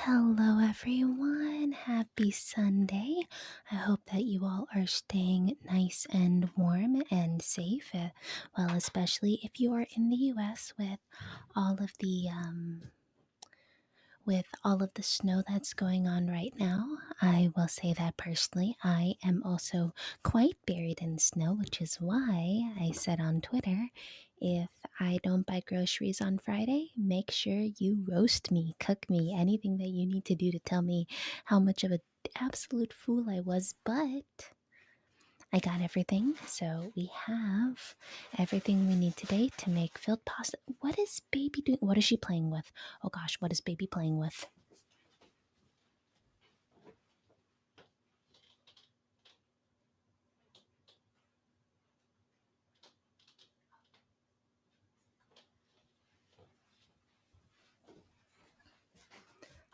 Hello, everyone. Happy Sunday. I hope that you all are staying nice and warm and safe. Well, especially if you are in the US all of the with all of the snow that's going on right now. I will say that personally, I am also quite buried in snow, which is why I said on Twitter, if I don't buy groceries on Friday, make sure you roast me, cook me, anything that you need to do to tell me how much of an absolute fool I was. But I got everything, so we have everything we need today to make filled pasta. What is baby doing? What is she playing with? Oh gosh, what is baby playing with?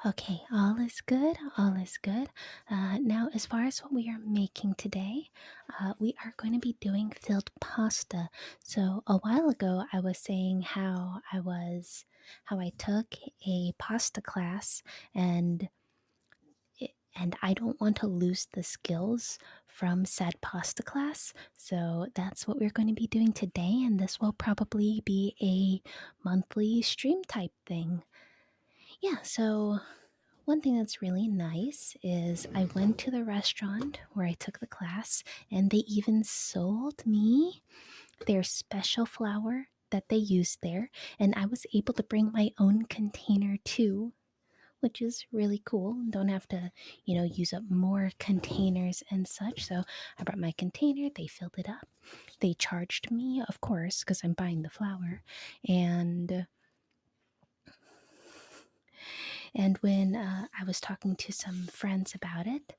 Okay, all is good. All is good. Now, as far as what we are making today, we are going to be doing filled pasta. So, a while ago, I was saying how I took a pasta class, and and I don't want to lose the skills from said pasta class. So that's what we're going to be doing today, and this will probably be a monthly stream type thing. Yeah, so one thing that's really nice is I went to the restaurant where I took the class, and they even sold me their special flour that they use there, and I was able to bring my own container too, which is really cool. Don't have to, use up more containers and such. So I brought my container, they filled it up. They charged me, of course, because I'm buying the flour, and when I was talking to some friends about it,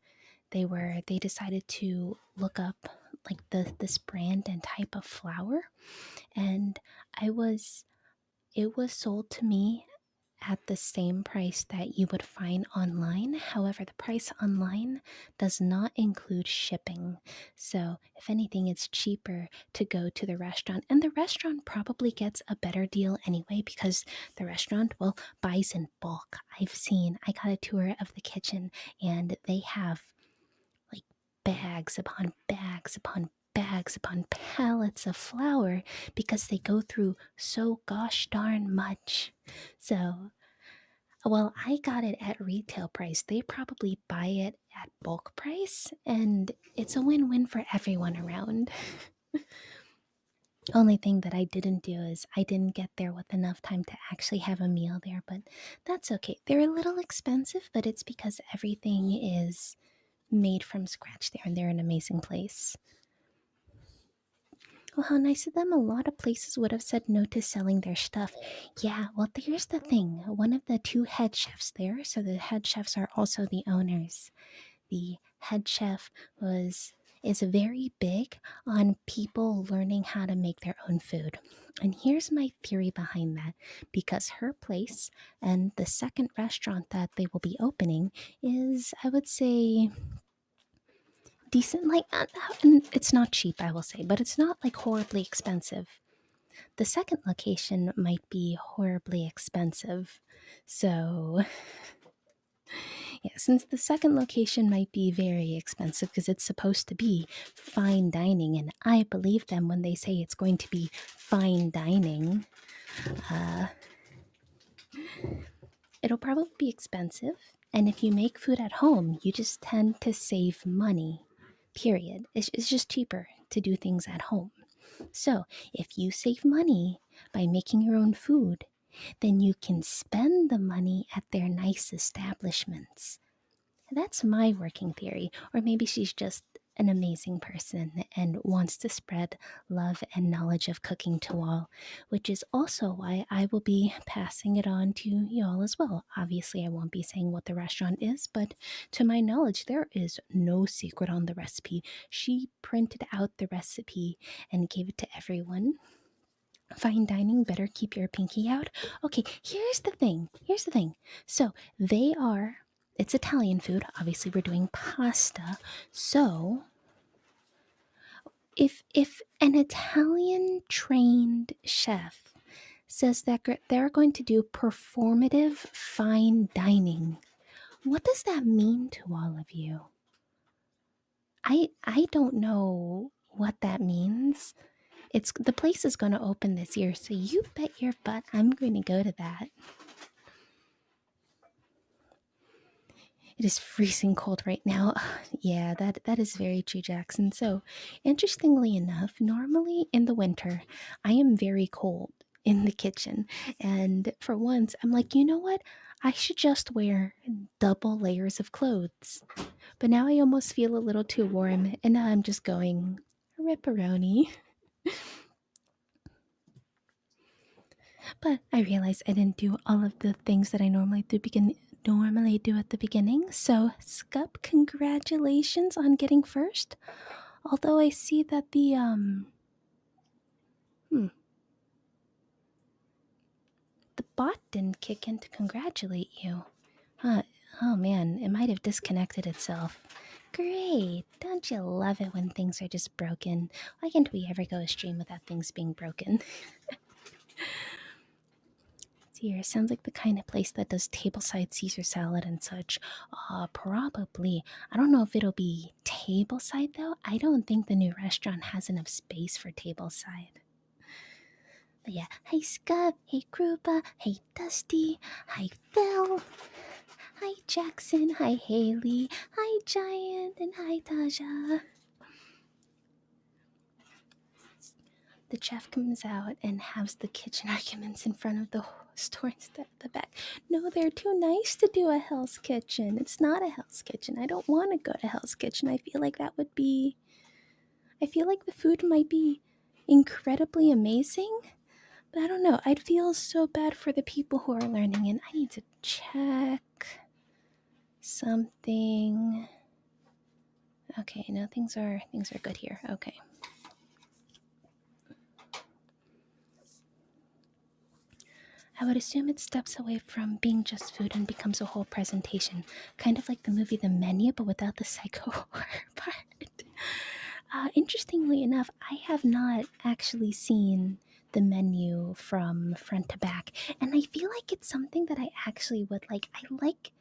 they decided to look up like this brand and type of flour, and I was it was sold to me at the same price that you would find online. However, the price online does not include shipping. So, if anything, it's cheaper to go to the restaurant. And the restaurant probably gets a better deal anyway because the restaurant, well, buys in bulk. I got a tour of the kitchen, and they have like bags upon bags upon bags upon pallets of flour because they go through so gosh darn much. So, well, I got it at retail price. They probably buy it at bulk price, and it's a win win for everyone around. Only thing that I didn't do is I didn't get there with enough time to actually have a meal there, but that's okay. They're a little expensive, but it's because everything is made from scratch there, and they're an amazing place. Well, how nice of them. A lot of places would have said no to selling their stuff. Yeah, well, here's the thing. One of the two head chefs there, so the head chefs are also the owners. The head chef was is very big on people learning how to make their own food. And here's my theory behind that, because her place and the second restaurant that they will be opening is, I would say, decent. Like, and it's not cheap, I will say, but it's not like horribly expensive. The second location might be horribly expensive. So, yeah, since the second location might be very expensive because it's supposed to be fine dining, and I believe them when they say it's going to be fine dining, uh, it'll probably be expensive. And if you make food at home, you just tend to save money, period. It's just cheaper to do things at home. So, if you save money by making your own food, then you can spend the money at their nice establishments. That's my working theory. Or maybe she's just an amazing person and wants to spread love and knowledge of cooking to all, which is also why I will be passing it on to y'all as well. Obviously, I won't be saying what the restaurant is, but to my knowledge, there is no secret on the recipe. She printed out the recipe and gave it to everyone. Fine dining, better keep your pinky out. Okay, here's the thing. Here's the thing. So it's Italian food. Obviously, we're doing pasta. So if an Italian trained chef says that they're going to do performative fine dining, What does that mean to all of you? I don't know what that means. It's the place is going to open this year, so you bet your butt I'm going to go to that. It is freezing cold right now. Yeah, that is very true, Jackson. So, interestingly enough, normally in the winter, I am very cold in the kitchen. And for once, I'm like, you know what? I should just wear double layers of clothes. But now I almost feel a little too warm, and now I'm just going ripperoni. But I realized I didn't do all of the things that I normally do at the beginning. So, Scup, congratulations on getting first. Although I see that the bot didn't kick in to congratulate you. Huh. Oh man, it might have disconnected itself. Great. Don't you love it when things are just broken? Why can't we ever go a stream without things being broken? Here, sounds like the kind of place that does tableside Caesar salad and such. Probably. I don't know if it'll be tableside though. I don't think the new restaurant has enough space for tableside. But yeah, hey Scub, hey Krupa, hey Dusty, hi Phil, hi Jackson, hi Haley, hi Giant, and hi Taja. The chef comes out and has the kitchen arguments in front of the store instead of the back. No, they're too nice to do a Hell's Kitchen. It's not a Hell's Kitchen. I don't want to go to Hell's Kitchen. I feel like that would be. I feel like the food might be incredibly amazing, but I don't know. I'd feel so bad for the people who are learning, and I need to check something. Okay, no, things are good here. Okay. I would assume it steps away from being just food and becomes a whole presentation, kind of like the movie The Menu, but without the psycho horror part. Interestingly enough, I have not actually seen the menu from front to back, and I feel like it's something that I actually would like. I like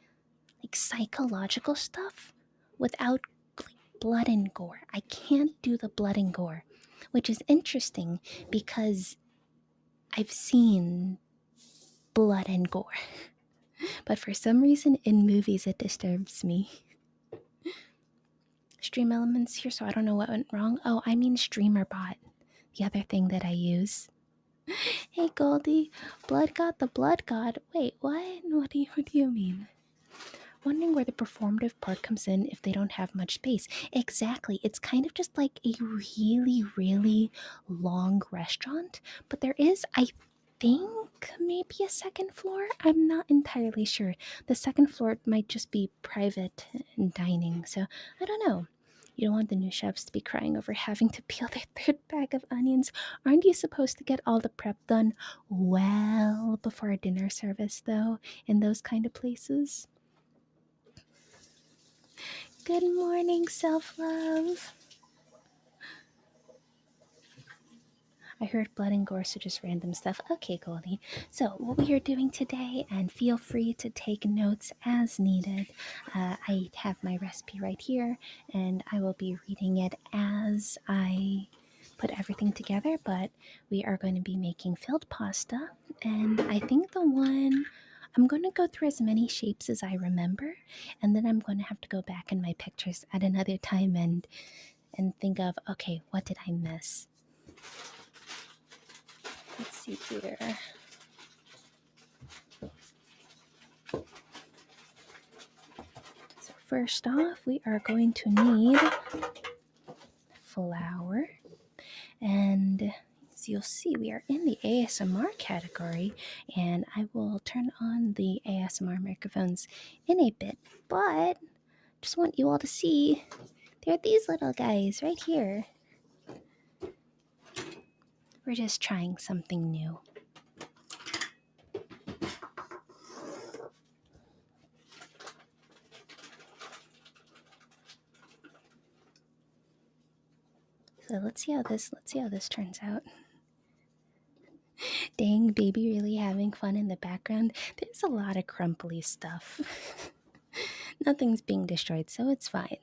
psychological stuff without like, blood and gore. I can't do the blood and gore, which is interesting because I've seen blood and gore. But for some reason in movies it disturbs me. Stream elements here, so I don't know what went wrong. Oh, I mean StreamerBot, the other thing that I use. Hey Goldie, Blood God the Blood God. Wait, what? What do you mean? Wondering where the performative part comes in if they don't have much space. Exactly. It's kind of just like a really, really long restaurant, but there is, I think, maybe a second floor. I'm not entirely sure. The second floor might just be private dining, so I don't know. You don't want the new chefs to be crying over having to peel their third bag of onions. Aren't you supposed to get all the prep done well before dinner service, though, in those kind of places? Good morning, self love. I heard blood and gore, so just random stuff. Okay, Goldie. So, what we are doing today, and feel free to take notes as needed. I have my recipe right here, and I will be reading it as I put everything together. But we are going to be making filled pasta, and I think the one. I'm going to go through as many shapes as I remember, and then I'm going to have to go back in my pictures at another time and think of, okay, what did I miss? Let's see here. So first off, we are going to need flour. And as you'll see, we are in the ASMR category, and I will turn on the ASMR microphones in a bit, but just want you all to see there are these little guys right here. We're just trying something new. So let's see how this turns out. Dang, baby really having fun in the background. There's a lot of crumply stuff. Nothing's being destroyed, so it's fine.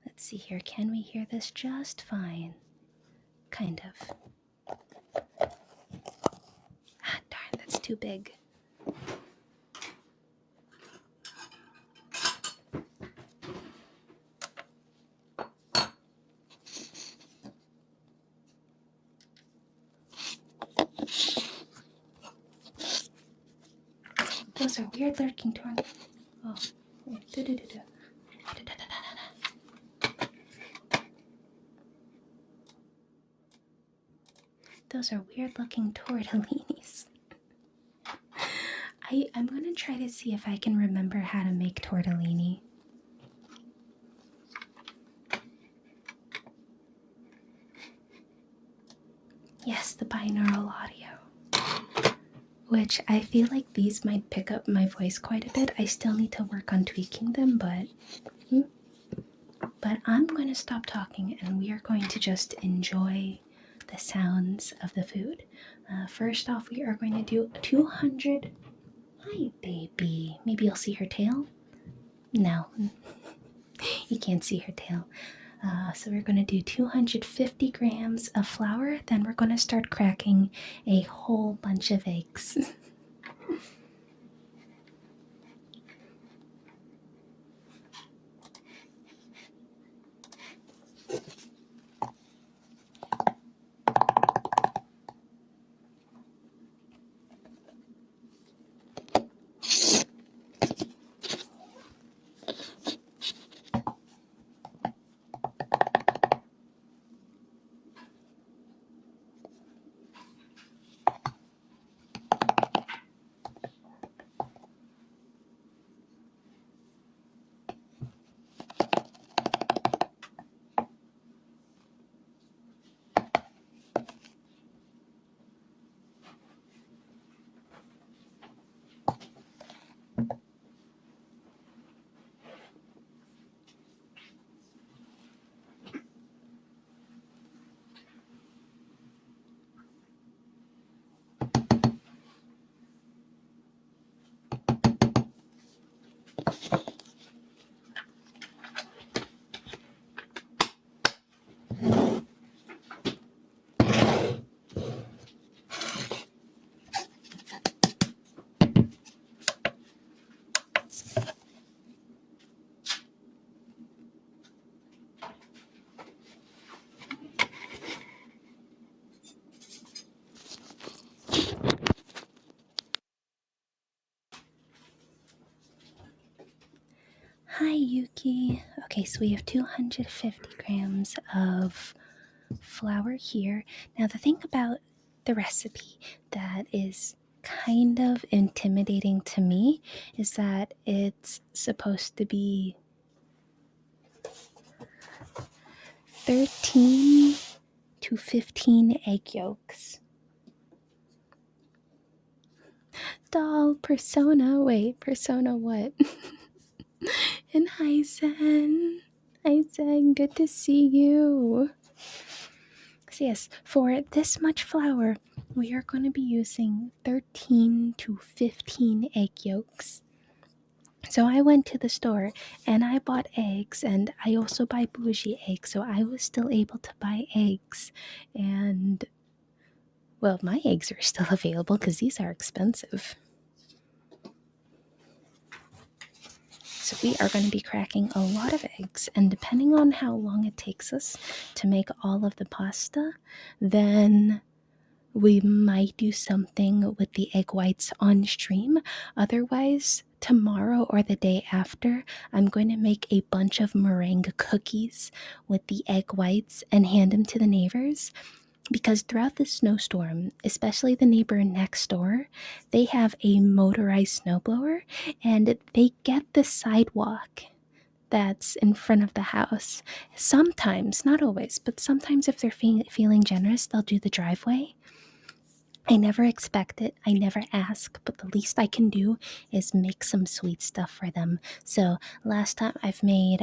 Let's see here. Can we hear this just fine? Kind of. Ah, darn, that's too big. Those are weird lurking torn. Oh, wait. Do-do-do-do. Those are weird looking tortellinis. I'm gonna try to see if I can remember how to make tortellini. Yes, the binaural audio. Which I feel like these might pick up my voice quite a bit. I still need to work on tweaking them, but I'm going to stop talking and we are going to just enjoy the sounds of the food. First off, we are going to do 200. Hi, baby. Maybe you'll see her tail? No, you can't see her tail. So we're going to do 250 grams of flour. Then we're going to start cracking a whole bunch of eggs. Hi, Yuki. Okay, so we have 250 grams of flour here. Now, the thing about the recipe that is kind of intimidating to me is that it's supposed to be 13 to 15 egg yolks. Doll, persona. Wait, persona what? And hi, Zen. Hi, Zen. Good to see you. So yes, for this much flour, we are going to be using 13 to 15 egg yolks. So I went to the store and I bought eggs, and I also buy bougie eggs, so I was still able to buy eggs. And, well, my eggs are still available because these are expensive. So we are going to be cracking a lot of eggs, and depending on how long it takes us to make all of the pasta, then we might do something with the egg whites on stream. Otherwise, tomorrow or the day after, I'm going to make a bunch of meringue cookies with the egg whites and hand them to the neighbors. Because throughout the snowstorm, especially the neighbor next door, they have a motorized snowblower and they get the sidewalk that's in front of the house. Sometimes, not always, but sometimes if they're feeling generous, they'll do the driveway. I never expect it. I never ask, but the least I can do is make some sweet stuff for them. So last time I've made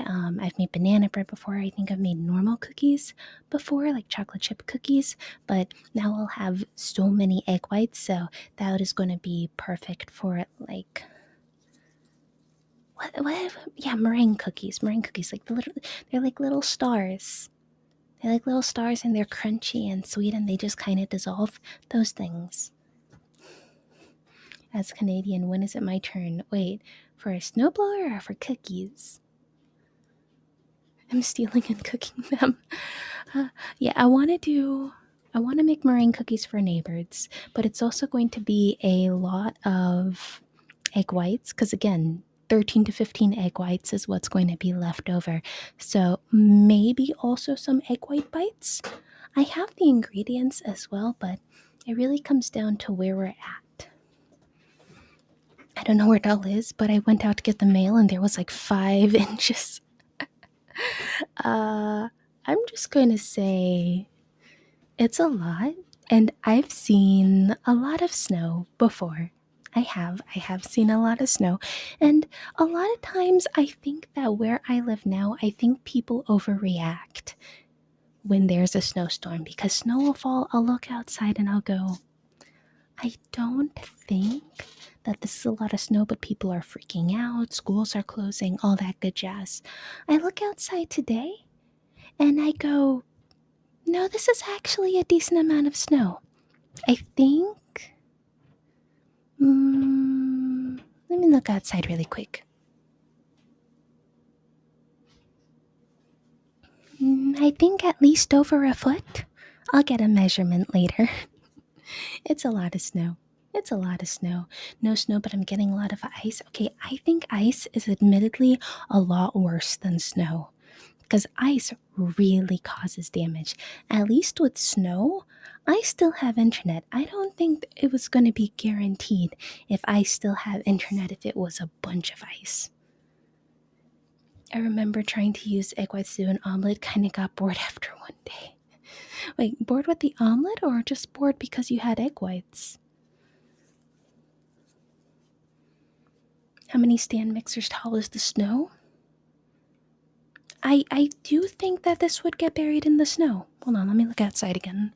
banana bread before. I think I've made normal cookies before, like chocolate chip cookies. But now I'll have so many egg whites, so that is going to be perfect for like what? Yeah, meringue cookies. Meringue cookies, like they're like little stars. They're like little stars, and they're crunchy and sweet, and they just kind of dissolve. Those things. As Canadian, when is it my turn? Wait, for a snowblower or for cookies? I'm stealing and cooking them. Yeah, I want to make meringue cookies for neighbors, but it's also going to be a lot of egg whites because, again, 13 to 15 egg whites is what's going to be left over. So maybe also some egg white bites. I have the ingredients as well, but it really comes down to where we're at. I don't know where Doll is, but I went out to get the mail and there was like 5 inches. Uh, I'm just going to say it's a lot, and I've seen a lot of snow before. I have seen a lot of snow, and a lot of times I think that where I live now, I think people overreact when there's a snowstorm because snow will fall. I'll look outside and I'll go, I don't think that this is a lot of snow, but people are freaking out, schools are closing, all that good jazz. I look outside today and I go, no, this is actually a decent amount of snow. I think. Mm, Let me look outside really quick. I think at least over a foot. I'll get a measurement later. It's a lot of snow. It's a lot of snow. No snow, but I'm getting a lot of ice. Okay, I think ice is admittedly a lot worse than snow because ice really causes damage. At least with snow, I still have internet. I don't think it was going to be guaranteed if I still have internet if it was a bunch of ice. I remember trying to use egg whites to do an omelet, kind of got bored after one day. Wait, bored with the omelet or just bored because you had egg whites? How many stand mixers tall is the snow? I do think that this would get buried in the snow. Hold on, let me look outside again.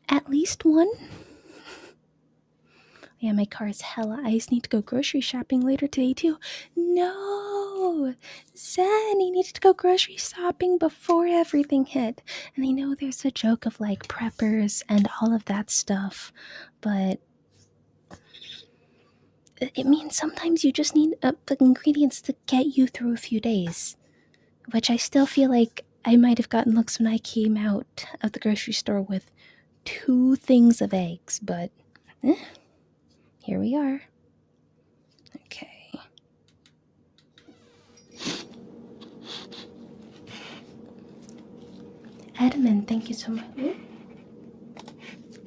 At least one? Yeah, my car is hella ice. Need to go grocery shopping later today too. No! Zen, you needed to go grocery shopping before everything hit. And I know there's a joke of like preppers and all of that stuff, but it means sometimes you just need the ingredients to get you through a few days, which I still feel like I might have gotten looks when I came out of the grocery store with 2 things of eggs, but here we are. Okay. Edmund, thank you so much.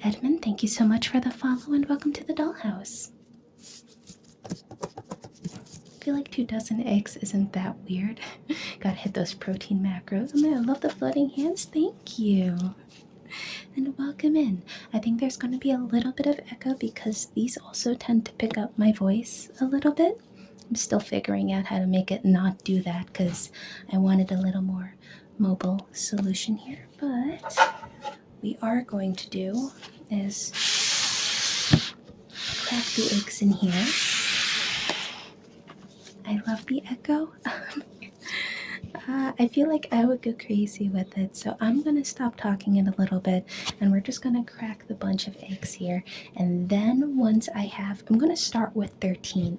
Edmund, thank you so much for the follow and welcome to the dollhouse. I feel like 2 dozen eggs isn't that weird. Gotta hit those protein macros. I love the floating hands. Thank you. And welcome in. I think there's going to be a little bit of echo because these also tend to pick up my voice a little bit. I'm still figuring out how to make it not do that because I wanted a little more mobile solution here. But we are going to do is crack the eggs in here. I love the echo. I feel like I would go crazy with it, so I'm going to stop talking in a little bit, and we're just going to crack the bunch of eggs here. And then once I'm going to start with 13,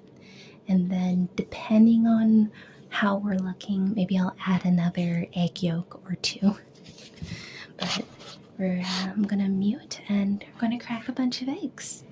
and then depending on how we're looking, maybe I'll add another egg yolk or 2. But I'm going to mute, and we're going to crack a bunch of eggs.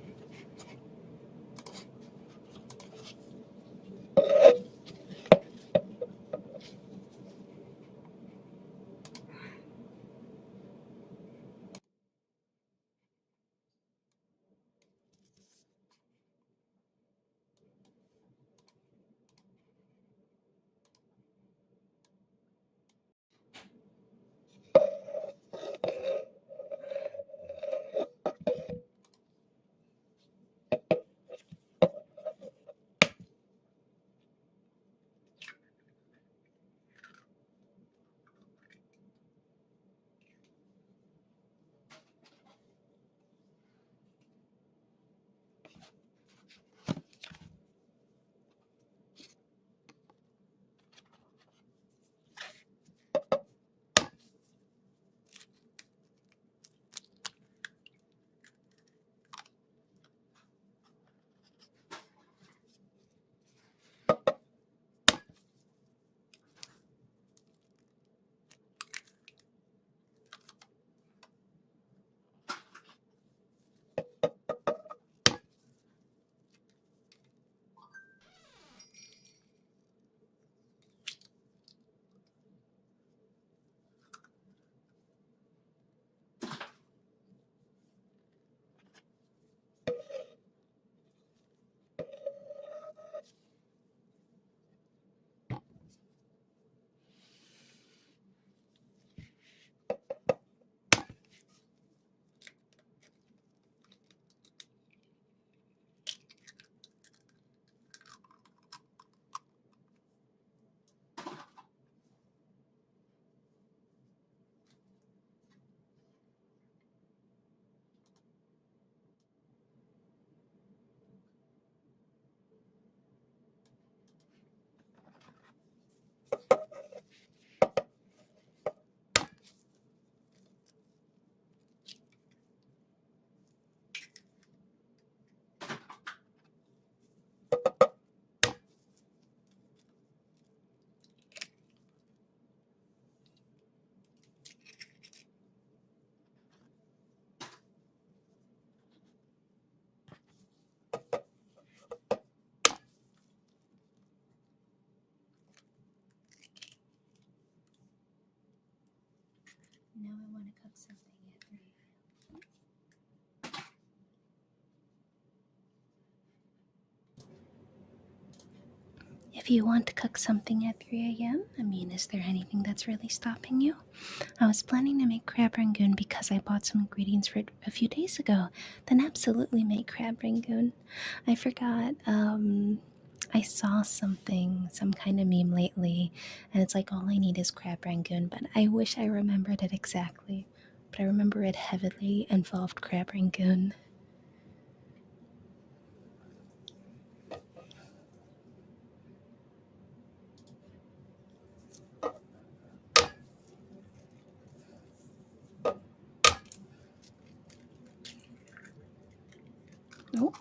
If you want to cook something at 3 a.m., I mean, is there anything that's really stopping you? I was planning to make crab rangoon because I bought some ingredients for it a few days ago. Then absolutely make crab rangoon. I forgot, I saw something, some kind of meme lately, and it's like all I need is crab rangoon, but I wish I remembered it exactly. But I remember it heavily involved crab rangoon. Oh,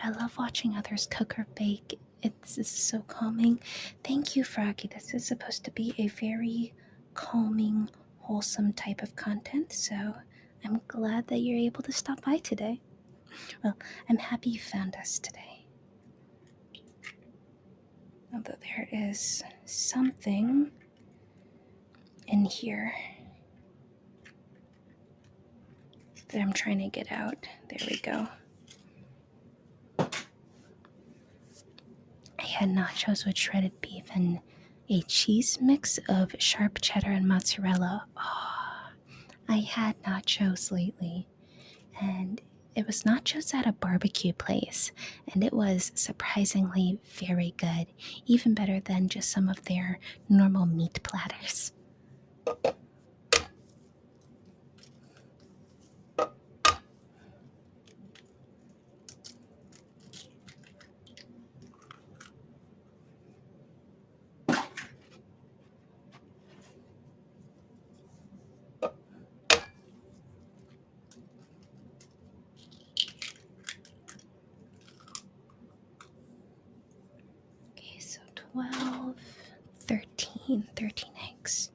I love watching others cook or bake. It's so calming. Thank you, Froggy. This is supposed to be a very calming, wholesome type of content, so I'm glad that you're able to stop by today. Well, I'm happy you found us today. Although there is something in here that I'm trying to get out. There we go. I had nachos with shredded beef and a cheese mix of sharp cheddar and mozzarella. Oh, I had nachos lately, and it was nachos at a barbecue place, and it was surprisingly very good, even better than just some of their normal meat platters. Okay, so 12, 13 eggs.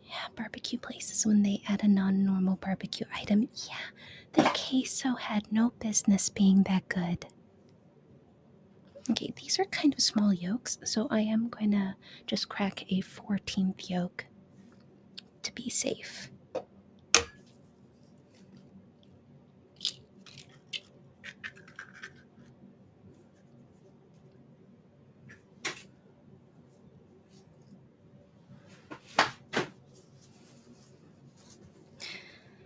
Yeah, barbecue places when they add a non-normal barbecue item. Yeah, the queso had no business being that good. Okay, these are kind of small yolks, so I am going to just crack a 14th yolk to be safe.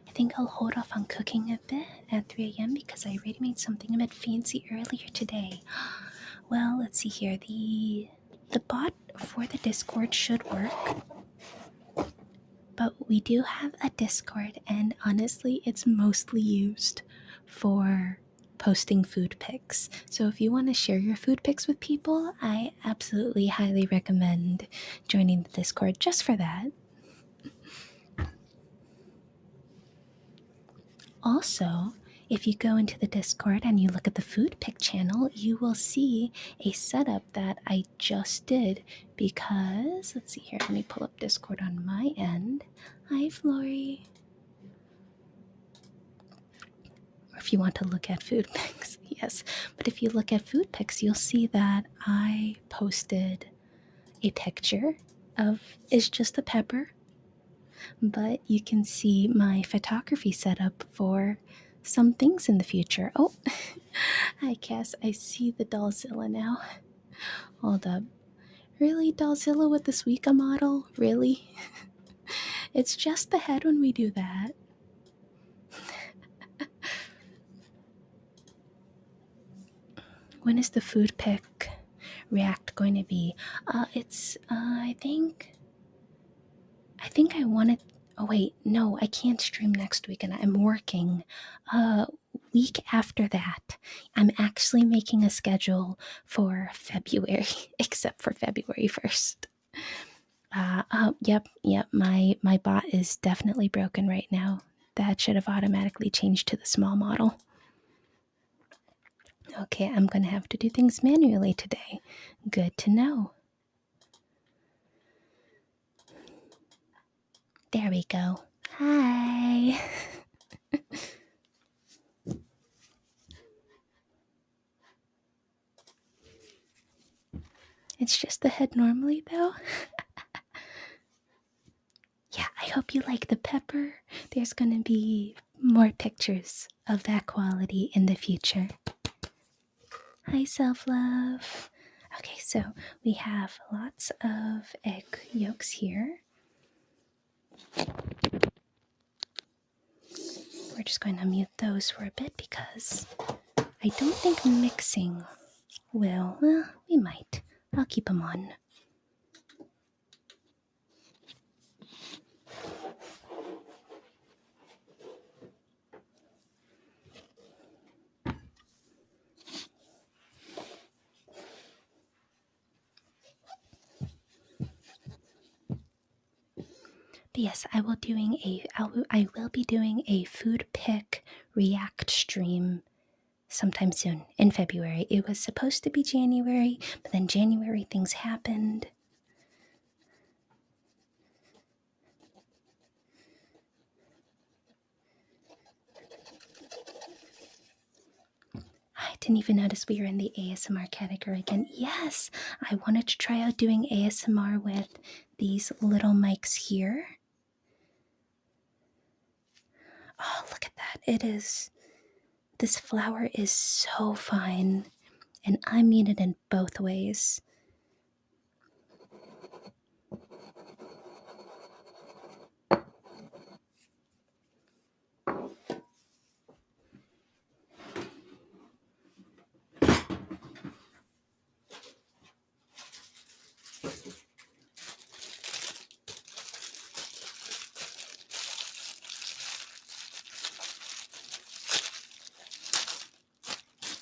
I think I'll hold off on cooking a bit at 3 a.m. because I already made something a bit fancy earlier today. Well, let's see here. The bot for the Discord should work, but we do have a Discord, and honestly, it's mostly used for posting food pics. So if you want to share your food pics with people, I absolutely highly recommend joining the Discord just for that. Also, if you go into the Discord and you look at the food pick channel, you will see a setup that I just did because, let's see here, let me pull up Discord on my end. Hi, Flory. Or if you want to look at food pics, yes. But if you look at food pics, you'll see that I posted a picture of it's just a pepper, but you can see my photography setup for some things in the future. Oh, hi Cass, I see the Dollzilla now. Hold up. Really, Dollzilla with the Suica model? Really? It's just the head when we do that. When is the food pick react going to be? I think I wanted. Oh wait, no, I can't stream next week, and I'm working. Week after that, I'm actually making a schedule for February, except for February 1st. Yep. My bot is definitely broken right now. That should have automatically changed to the small model. Okay, I'm gonna have to do things manually today. Good to know. There we go. Hi. It's just the head normally, though. Yeah, I hope you like the pepper. There's gonna be more pictures of that quality in the future. Hi, self love. Okay, so we have lots of egg yolks here. We're just going to mute those for a bit because I don't think mixing will. Well, we might. I'll keep them on. But yes, I will be doing a food pick react stream sometime soon in February. It was supposed to be January, but then January things happened. I didn't even notice we were in the ASMR category again. Yes, I wanted to try out doing ASMR with these little mics here. Oh, look at that. This flower is so fine, and I mean it in both ways.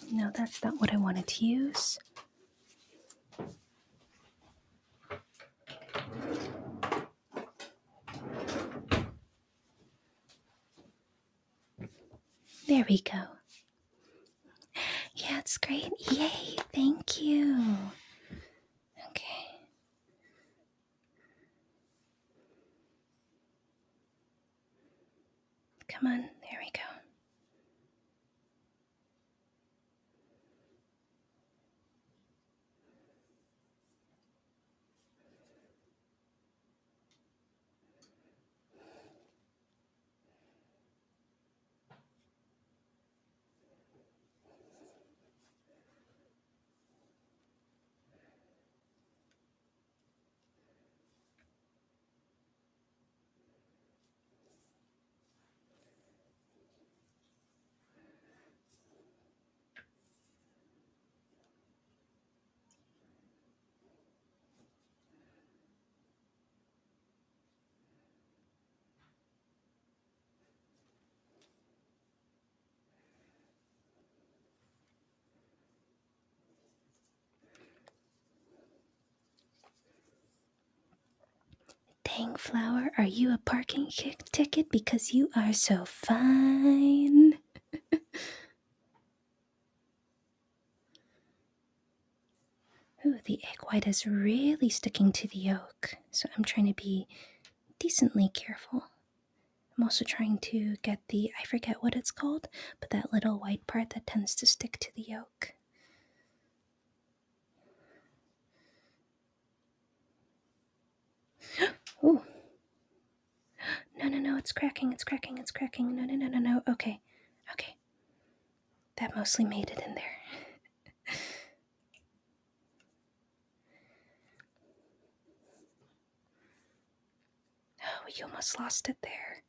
No, that's not what I wanted to use. There we go. Yeah, it's great. Yay, thank you. Okay. Come on, there we go. Dang, Flower, are you a parking ticket? Because you are so fine. Ooh, the egg white is really sticking to the yolk, so I'm trying to be decently careful. I'm also trying to get I forget what it's called, but that little white part that tends to stick to the yolk. Ooh. No, it's cracking. No. Okay. That mostly made it in there. Oh, we almost lost it there.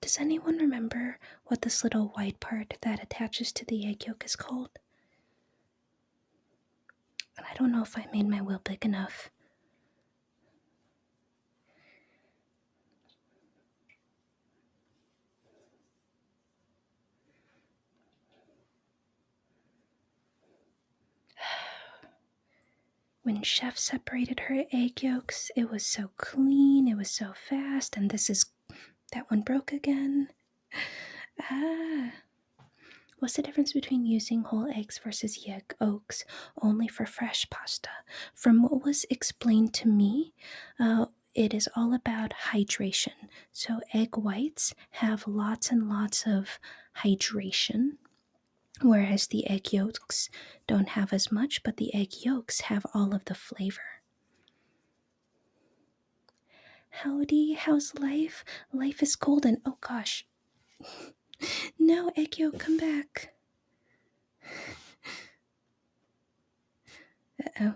Does anyone remember what this little white part that attaches to the egg yolk is called? And I don't know if I made my wheel big enough. when Chef separated her egg yolks, it was so clean, it was so fast, and that one broke again. Ah. What's the difference between using whole eggs versus yolks only for fresh pasta? From what was explained to me, it is all about hydration. So egg whites have lots and lots of hydration, whereas the egg yolks don't have as much, but the egg yolks have all of the flavor. Howdy, how's life? Life is golden. Oh gosh. No, egg yolk, come back. Uh-oh.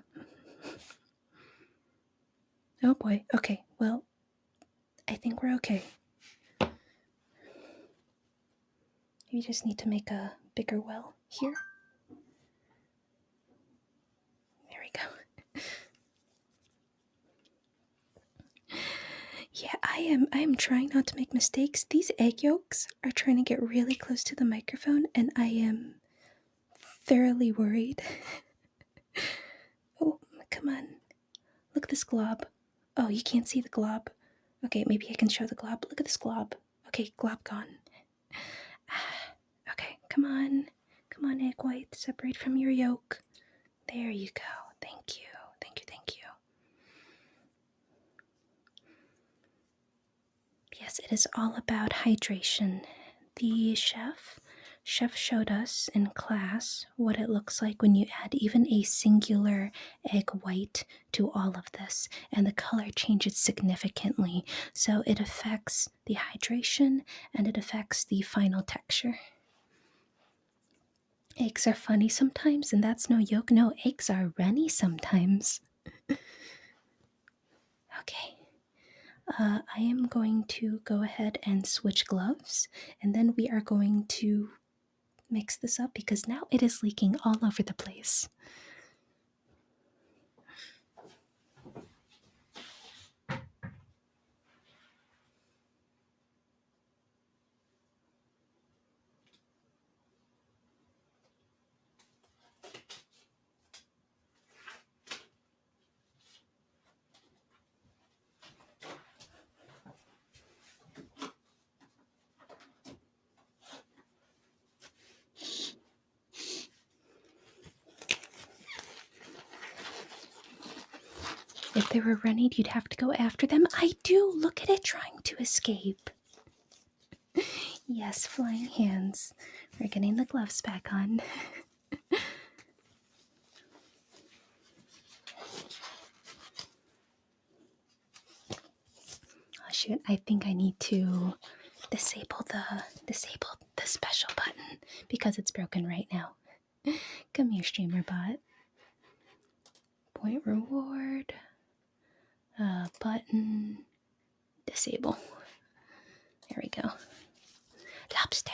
Oh boy. Okay, well, I think we're okay. You just need to make a bigger well here. There we go. Yeah, I am trying not to make mistakes. These egg yolks are trying to get really close to the microphone, and I am thoroughly worried. Oh, come on. Look at this glob. Oh, you can't see the glob. Okay, maybe I can show the glob. Look at this glob. Okay, glob gone. Okay, come on. Come on, egg white. Separate from your yolk. There you go. Thank you. Thank you, thank you. Yes, it is all about hydration. The chef showed us in class what it looks like when you add even a singular egg white to all of this, and the color changes significantly. So it affects the hydration and it affects the final texture. Eggs are funny sometimes, and that's no yolk. No, eggs are runny sometimes. Okay. I am going to go ahead and switch gloves, and then we are going to mix this up because now it is leaking all over the place. If they were running, you'd have to go after them. I do. Look at it trying to escape. Yes, flying hands. We're getting the gloves back on. Oh shoot, I think I need to disable the special button because it's broken right now. Come here, streamer bot. Point reward. Button. Disable. There we go. Lobster.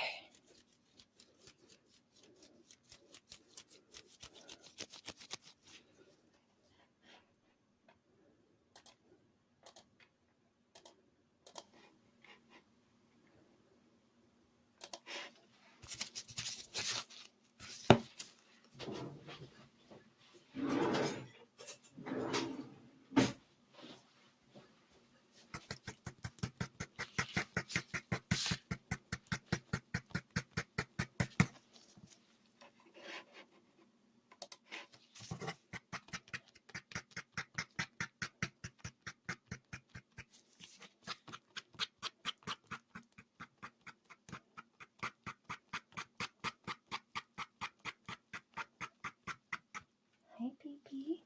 Hi, baby.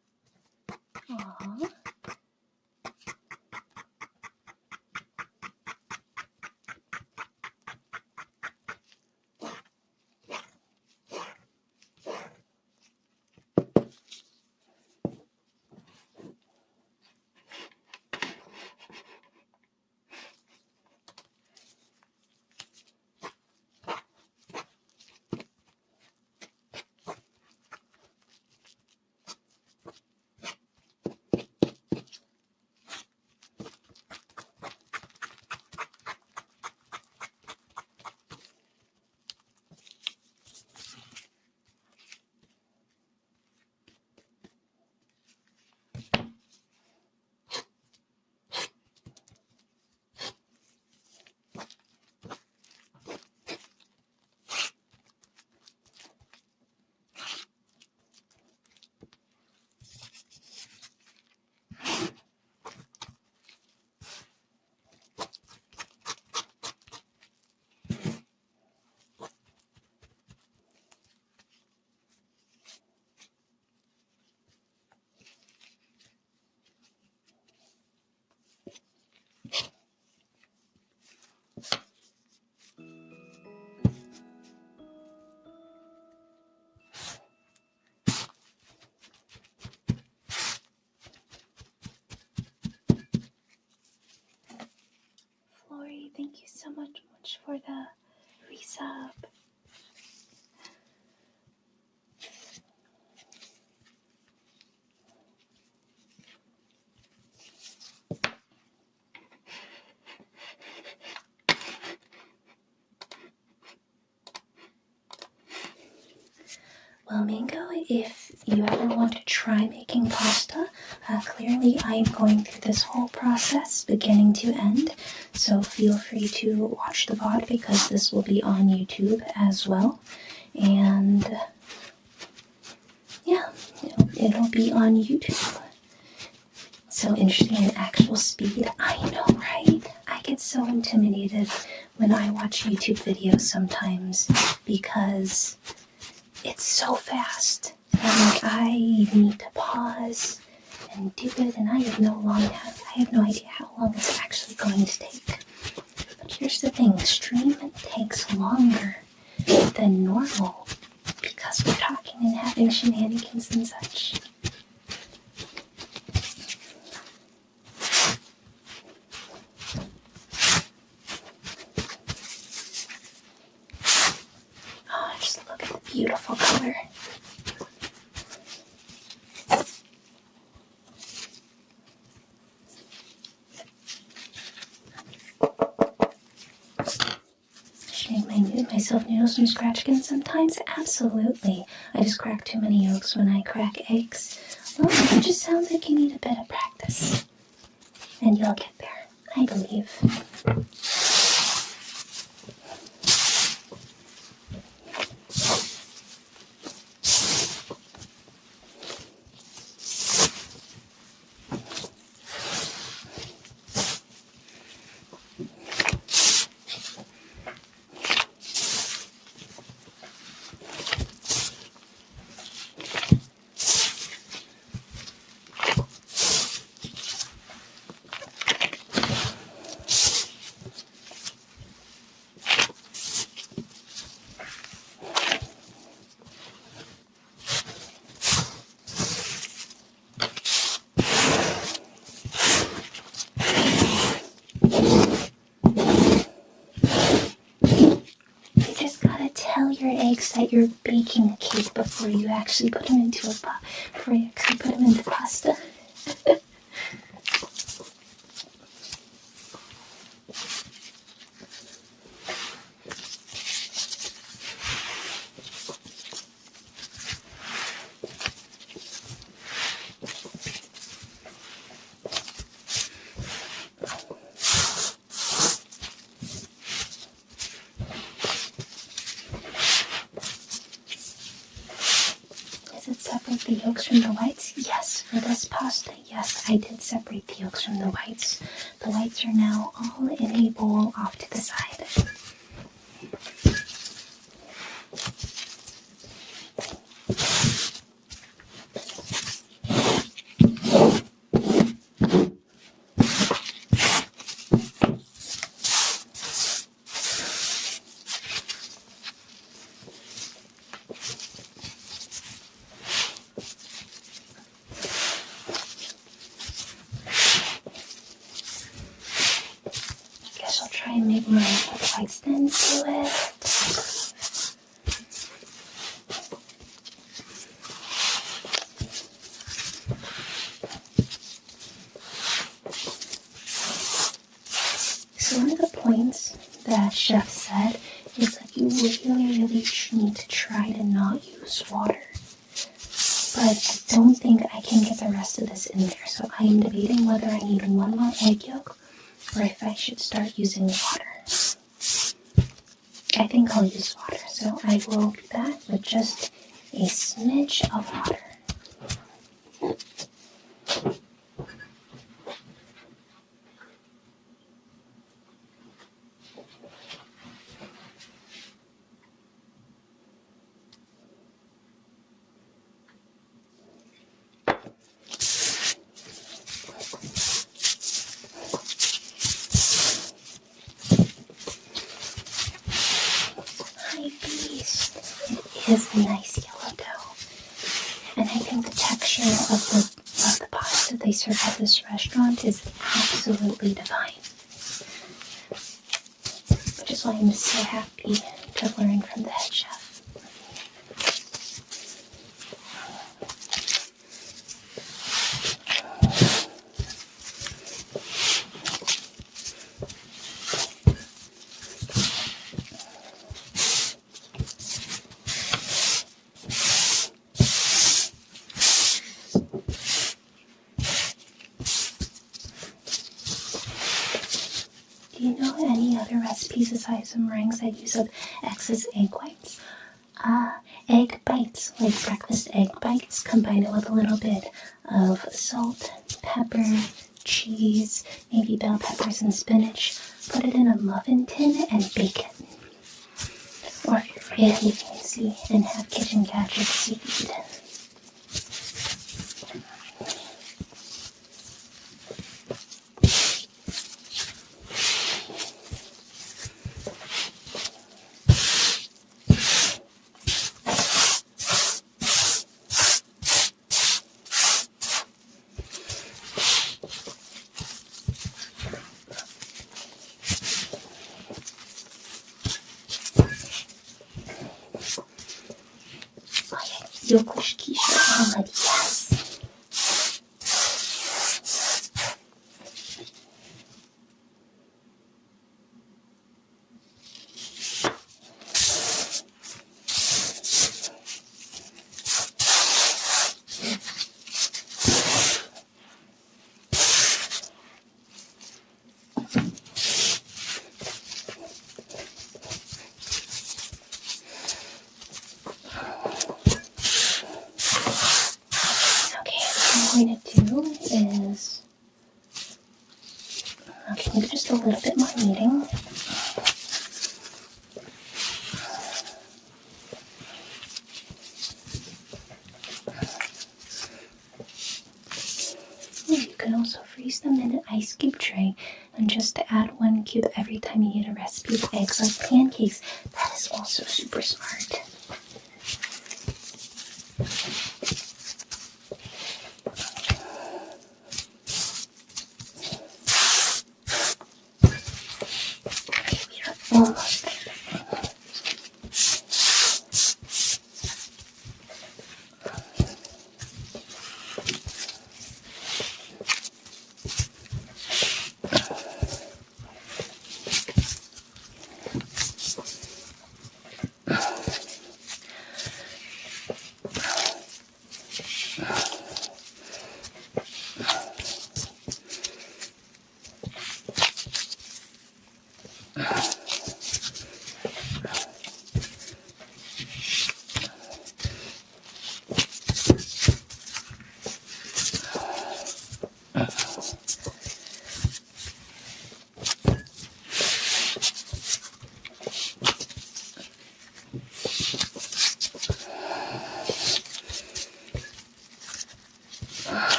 Aww. so much for the resub. Well, Mango, if you ever want to try making pasta, clearly I'm going through this whole process beginning to end, so feel free to watch the VOD because this will be on YouTube as well. And yeah, it'll be on YouTube. So interesting in actual speed. I know, right? I get so intimidated when I watch YouTube videos sometimes because it's so fast, and I need to pause and do it, and I have no idea how long it's actually going to take. But here's the thing, stream takes longer than normal because we're talking and having shenanigans and such. Oh, just look at the beautiful color. Should I make myself noodles from scratch again sometimes? Absolutely. I just crack too many yolks when I crack eggs. Well, it just sounds like you need a bit of practice. And you'll get there, I believe. Tell your eggs that you're baking a cake before you actually put them into pasta. Separate the yolks from the whites? Yes, for this pasta, yes, I did separate the yolks from the whites. The whites are now all in a bowl off to the side. I'll try and make my whites then to it. So one of the points that Chef said is that you really need to try to not use water. But I don't think I can get the rest of this in there, so I am debating whether I need one more egg yolk or if I should start using water. I think I'll use water, so I will do that with just a smidge of water. It is nice yellow dough, and I think the texture of the pasta they serve at this restaurant is absolutely divine. That's why I'm so happy to learn from the head chef. Do you know any other recipes aside from meringues that use up excess egg whites? Egg bites, like breakfast egg bites. Combine it with a little bit of salt, pepper, cheese, maybe bell peppers and spinach. Put it in a muffin tin and bake it. Or if you're really fancy and have kitchen gadgets, sous vide. Yokush quiche omelet, yes! What I'm going to do is, maybe just a little bit more kneading. You can also freeze them in an ice cube tray, and just to add 1 cube every time you need a recipe of eggs like pancakes. That is also super smart. Almost there.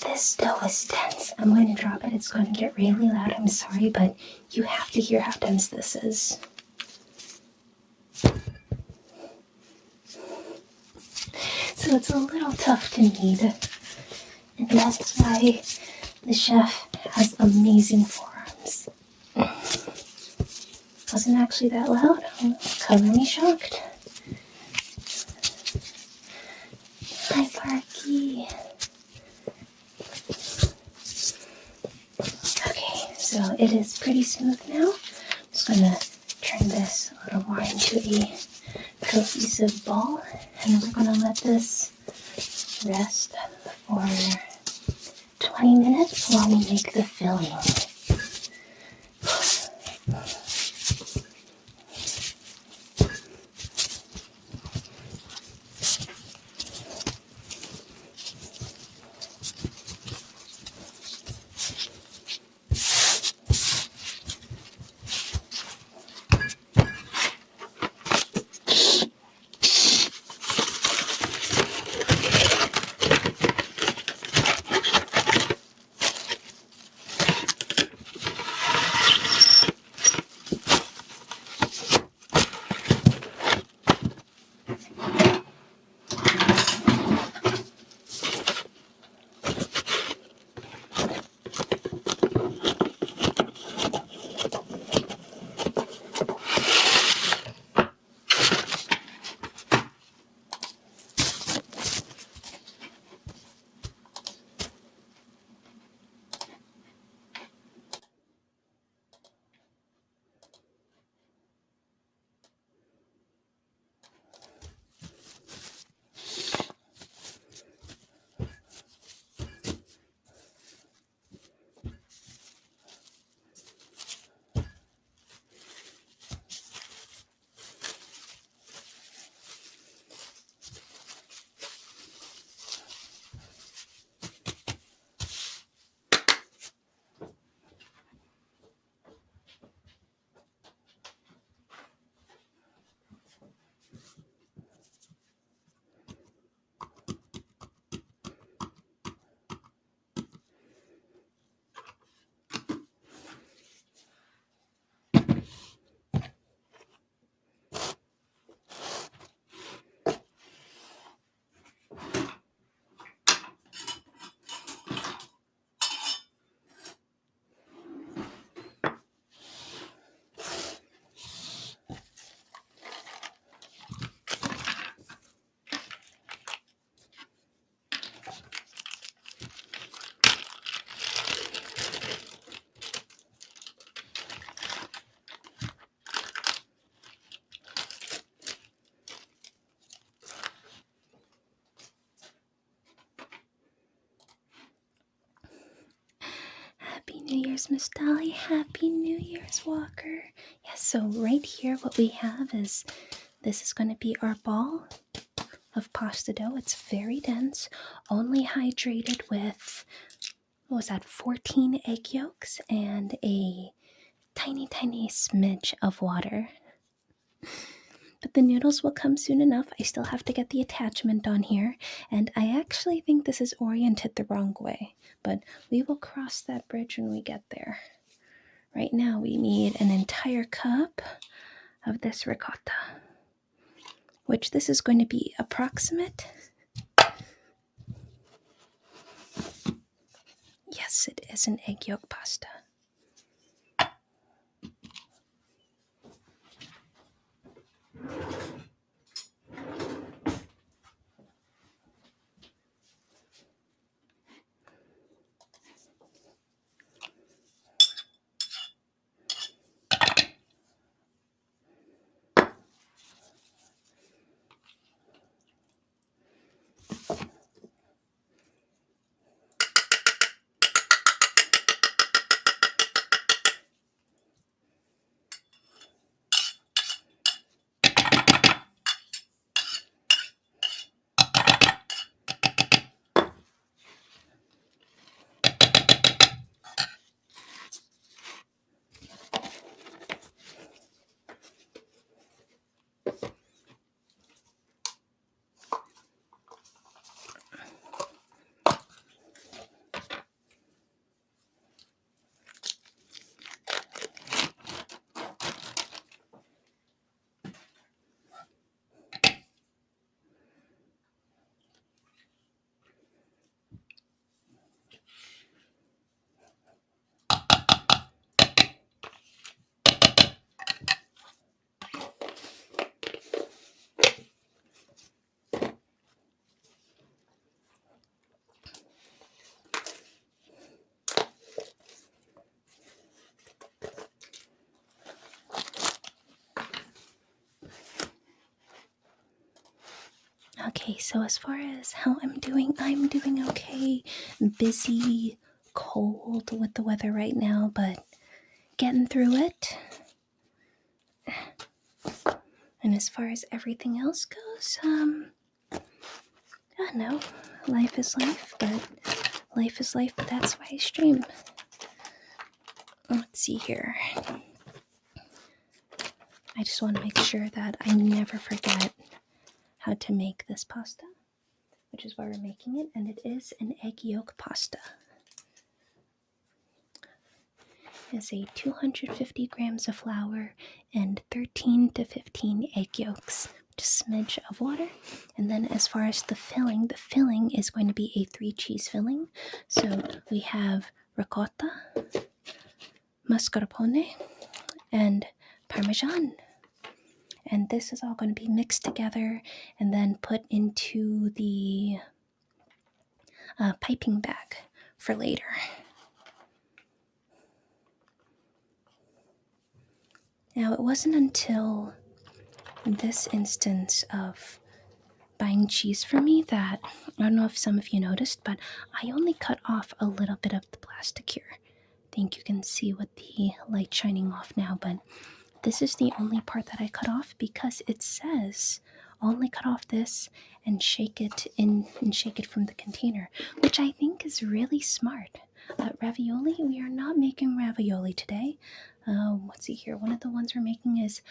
This dough is dense. I'm going to drop it. It's going to get really loud. I'm sorry, but you have to hear how dense this is. So it's a little tough to knead. And that's why the chef has amazing forearms. Wasn't actually that loud. Color me shocked. Hi, Parky. Okay, so it is pretty smooth now. I'm just gonna turn this a little more into a cohesive ball, and we're gonna let this rest for 20 minutes while we make the filling. Year's, Miss Dolly. Happy New Year's, Walker. Yes, so right here, what we have is this is going to be our ball of pasta dough. It's very dense, only hydrated with, what was that, 14 egg yolks and a tiny, tiny smidge of water. But the noodles will come soon enough. I still have to get the attachment on here, and I actually think this is oriented the wrong way, but we will cross that bridge when we get there. Right now we need an entire cup of this ricotta, which this is going to be approximate. Yes, it is an egg yolk pasta. Okay, so as far as how I'm doing okay. Busy, cold with the weather right now, but getting through it. And as far as everything else goes, I don't know. Life is life, but that's why I stream. Let's see here. I just want to make sure that I never forget how to make this pasta, which is why we're making it, and it is an egg yolk pasta. It's a 250 grams of flour and 13 to 15 egg yolks, just a smidge of water. And then as far as the filling is going to be a 3 cheese filling. So we have ricotta, mascarpone, and parmesan. And this is all going to be mixed together and then put into the piping bag for later. Now, it wasn't until this instance of buying cheese for me that, I don't know if some of you noticed, but I only cut off a little bit of the plastic here. I think you can see with the light shining off now, but this is the only part that I cut off because it says only cut off this and shake it from the container, which I think is really smart. Ravioli, we are not making ravioli today. Let's see here. One of the ones we're making is,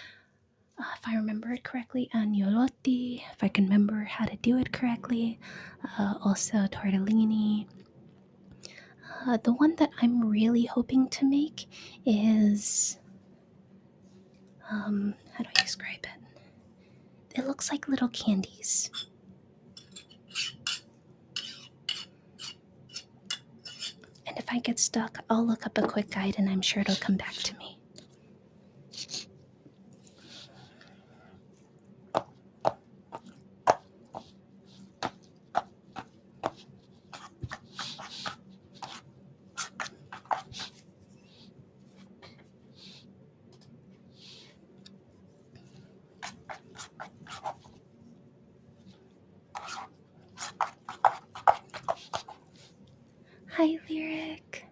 if I remember it correctly, agnolotti, if I can remember how to do it correctly. Also tortellini. The one that I'm really hoping to make is, how do I describe it? It looks like little candies. And if I get stuck, I'll look up a quick guide and I'm sure it'll come back to me. Hi, Lyric.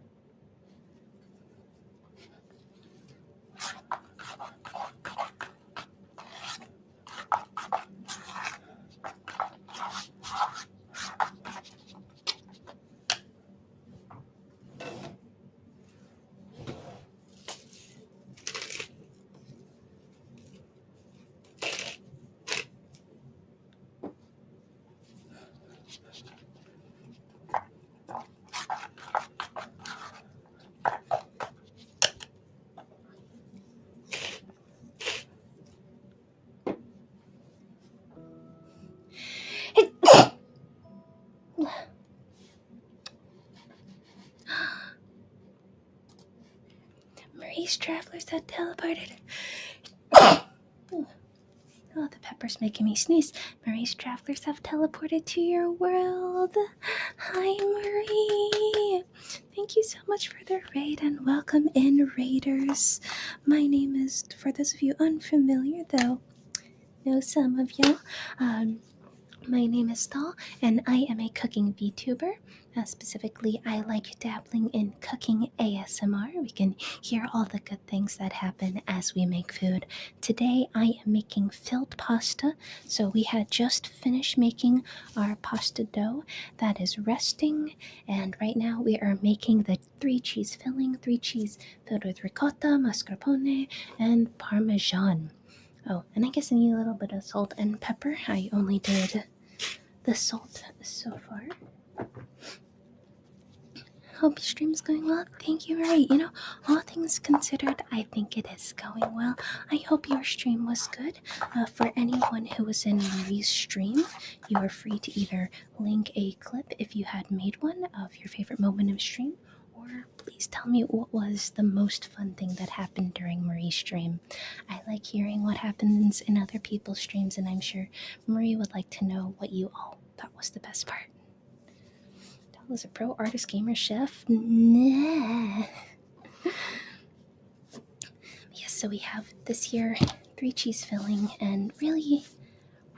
Marie's travelers have teleported. Oh, the pepper's making me sneeze. Marie's travelers have teleported to your world. Hi, Marie. Thank you so much for the raid and welcome in, raiders. My name is, for those of you unfamiliar, though, know some of y'all. My name is Dahl, and I am a cooking VTuber. Specifically, I like dabbling in cooking ASMR. We can hear all the good things that happen as we make food. Today, I am making filled pasta. So we had just finished making our pasta dough that is resting, and right now we are making the 3-cheese filling, 3 cheese filled with ricotta, mascarpone, and parmesan. Oh, and I guess I need a little bit of salt and pepper. I only did the salt so far. Hope your stream's going well. Thank you, Marie. All things considered, I think it is going well. I hope your stream was good. For anyone who was in Marie's stream, you are free to either link a clip if you had made one of your favorite moment of stream, or please tell me what was the most fun thing that happened during Marie's stream. I like hearing what happens in other people's streams, and I'm sure Marie would like to know what you all thought was the best part. Was a pro artist gamer chef? Nah. Yes, so we have this here 3 cheese filling and really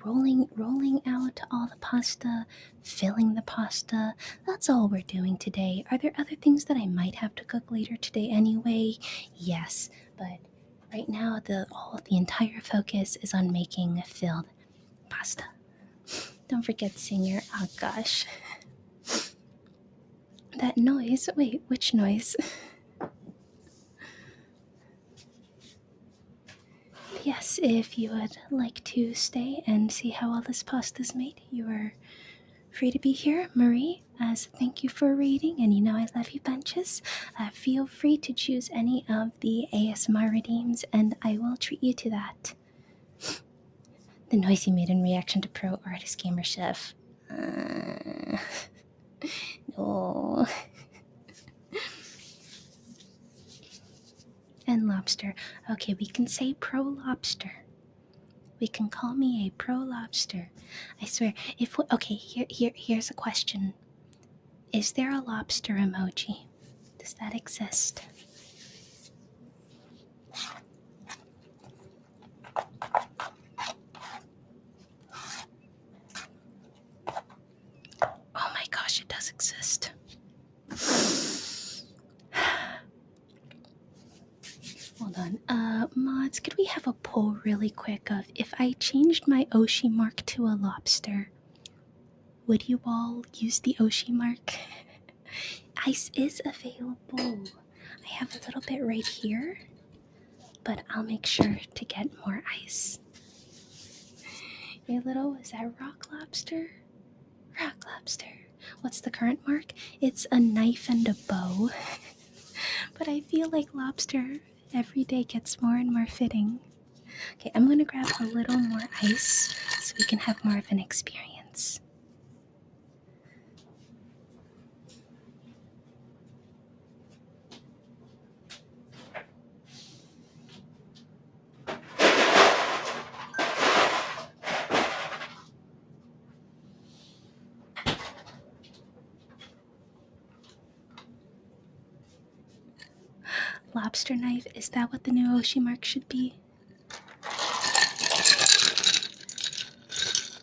rolling out all the pasta, filling the pasta. That's all we're doing today. Are there other things that I might have to cook later today anyway? Yes, but right now the entire focus is on making filled pasta. Don't forget singer. Oh gosh. That noise. Wait, which noise? Yes, if you would like to stay and see how all this pasta is made, you are free to be here. Marie, as thank you for reading, and I love you bunches. Feel free to choose any of the ASMR redeems, and I will treat you to that. The noise you made in reaction to Pro Artist Gamer Chef. No. And lobster. Okay, we can say pro lobster. We can call me a pro lobster. I swear. Here's a question. Is there a lobster emoji? Does that exist? Oh my gosh, it does exist. Hold on. Mods, could we have a poll really quick of if I changed my Oshi mark to a lobster, would you all use the Oshi mark? Ice is available. I have a little bit right here, but I'll make sure to get more ice. Hey, little, is that rock lobster? Rock lobster. What's the current mark? It's a knife and a bow. But I feel like lobster every day gets more and more fitting. Okay, I'm gonna grab a little more ice so we can have more of an experience. Lobster knife, is that what the new Oshi mark should be?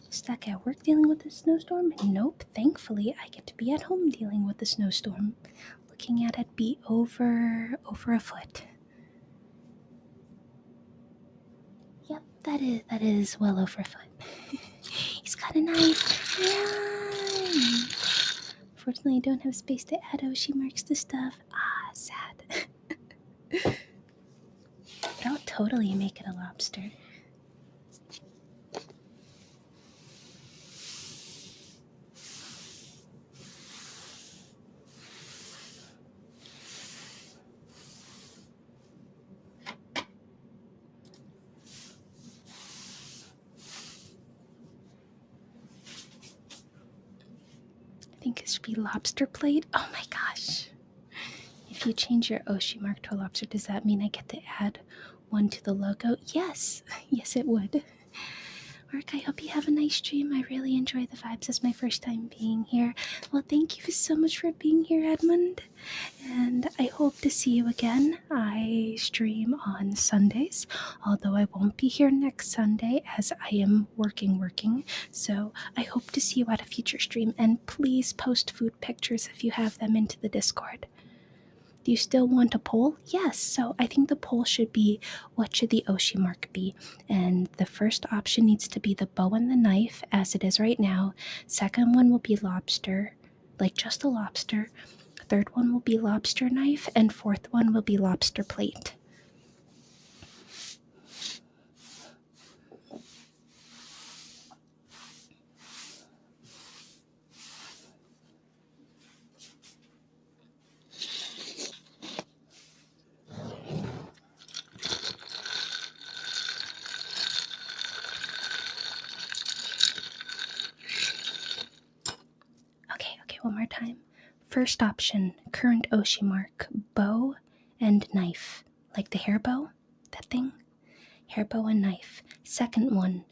Stuck at work dealing with the snowstorm? Nope, thankfully I get to be at home dealing with the snowstorm. Looking at it be over a foot. Yep, that is well over a foot. He's got a knife. Run! Fortunately, I don't have space to add Oshi marks to stuff. Ah, sad. But I'll totally make it a lobster. I think it should be lobster plate. Oh my gosh. if you change your Oshi mark to a lobster, does that mean I get to add one to the logo? Yes, yes, it would. Mark, I hope you have a nice stream. I really enjoy the vibes. It's my first time being here. Well, thank you so much for being here, Edmund. And I hope to see you again. I stream on Sundays, although I won't be here next Sunday as I am working. So I hope to see you at a future stream. And please post food pictures if you have them into the Discord. Do you still want a poll? Yes, so I think the poll should be, what should the Oshi mark be? And the first option needs to be the bow and the knife, as it is right now. Second one will be lobster, like just a lobster. Third one will be lobster knife, and fourth one will be lobster plate. Okay, one more time. First option, current Oshi mark, bow and knife. Like the hair bow, that thing? Hair bow and knife. Second one,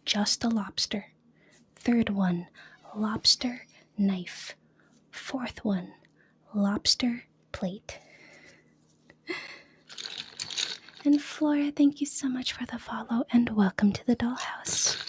just a lobster. Third one, lobster knife. Fourth one, lobster plate. And Flora, thank you so much for the follow and welcome to the dollhouse.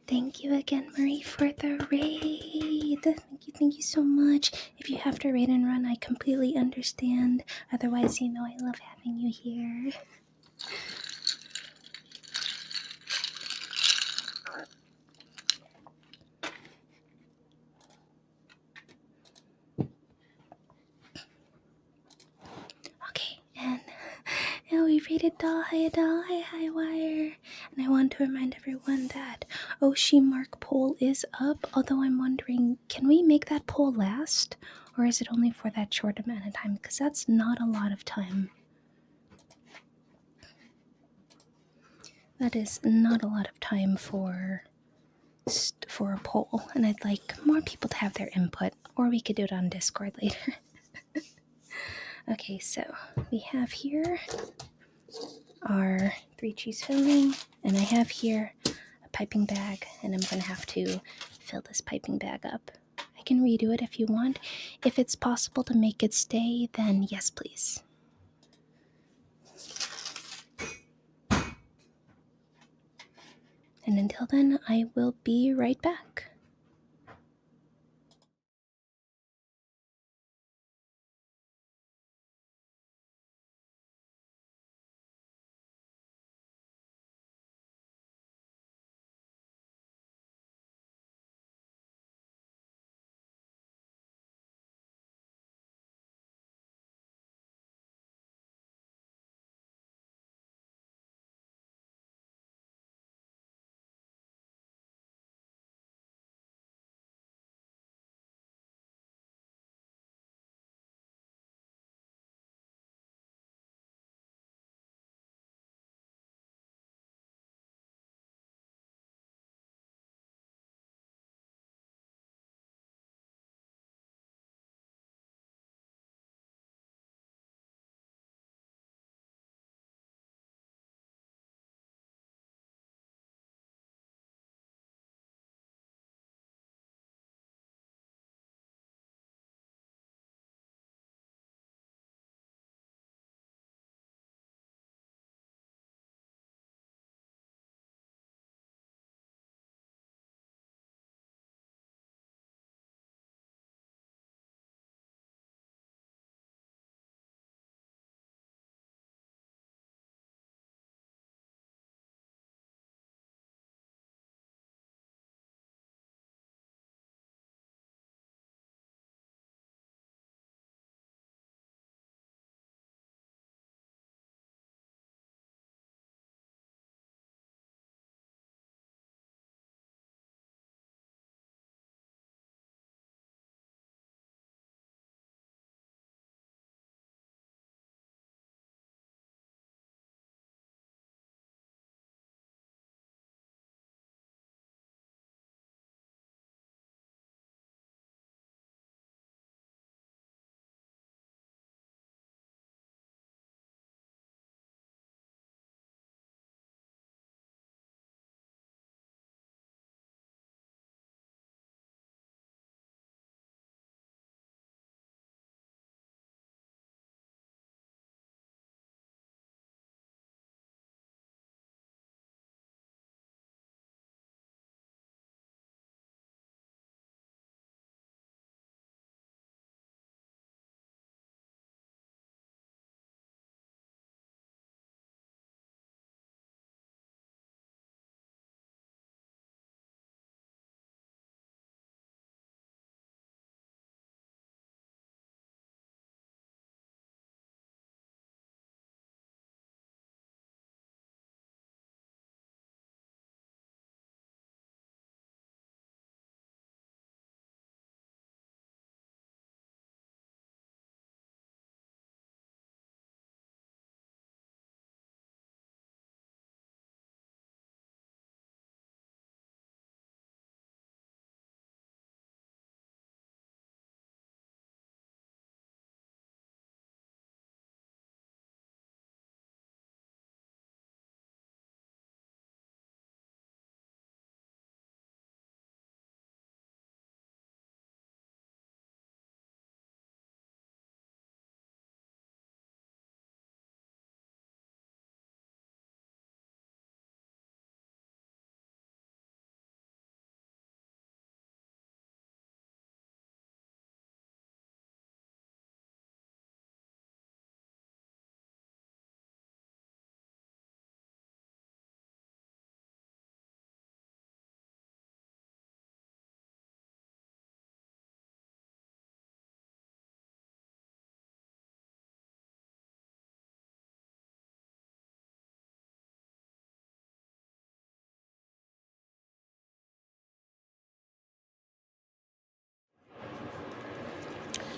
Thank you again, Marie, for the raid. Thank you so much. If you have to raid and run, I completely understand. Otherwise, I love having you here. Okay, and we rated Doll. Hi, Wire. And I want to remind everyone that Oshi Mark poll is up, although I'm wondering, can we make that poll last? Or is it only for that short amount of time? Because that's not a lot of time. That is not a lot of time for a poll, and I'd like more people to have their input, or we could do it on Discord later. Okay, so we have here our 3 cheese filling, and I have here a piping bag, and I'm going to have to fill this piping bag up. I can redo it if you want. If it's possible to make it stay, then yes, please. And until then, I will be right back.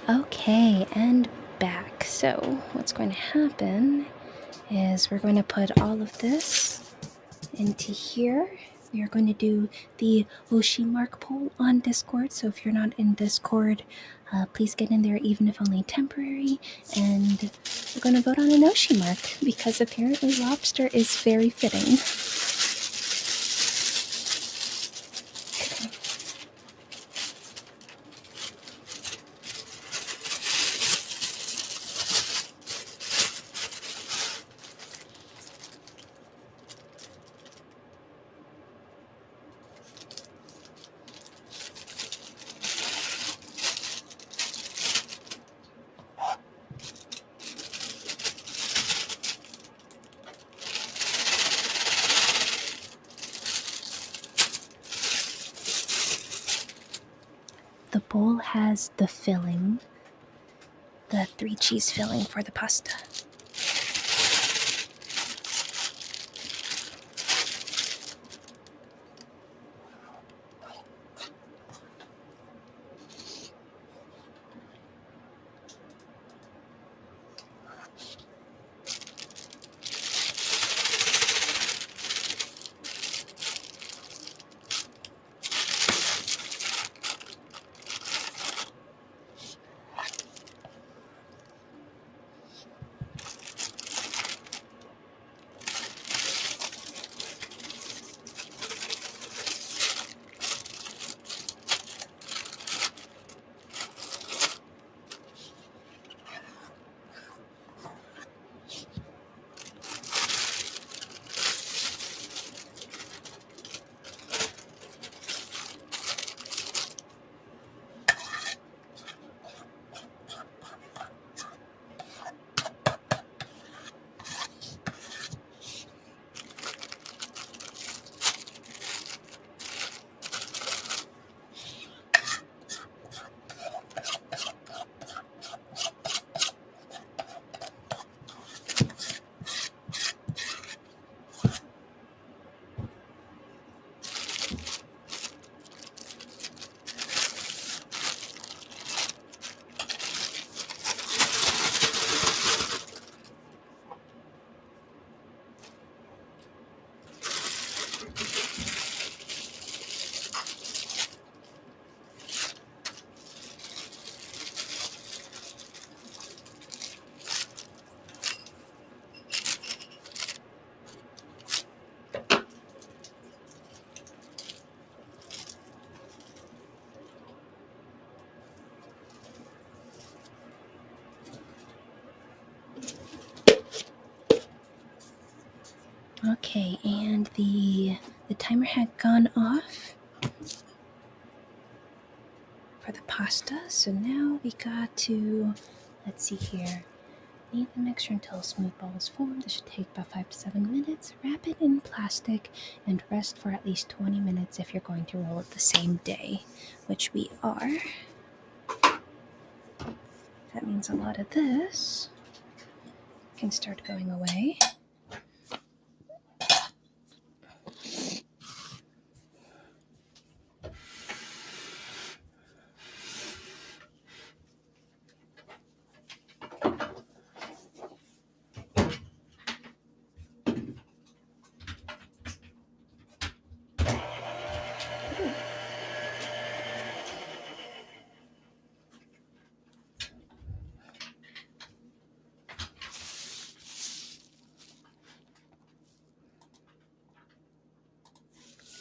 Okay, and back. So what's going to happen is we're going to put all of this into here. We are going to do the Oshi mark poll on Discord. So if you're not in Discord, please get in there, even if only temporary. And we're going to vote on an Oshi mark because apparently lobster is very fitting. The bowl has the filling, the 3-cheese filling for the pasta. Okay, and the timer had gone off for the pasta, so now we got to, let's see here, knead the mixture until a smooth ball is formed. This should take about 5 to 7 minutes. Wrap it in plastic and rest for at least 20 minutes if you're going to roll it the same day, which we are. That means a lot of this can start going away.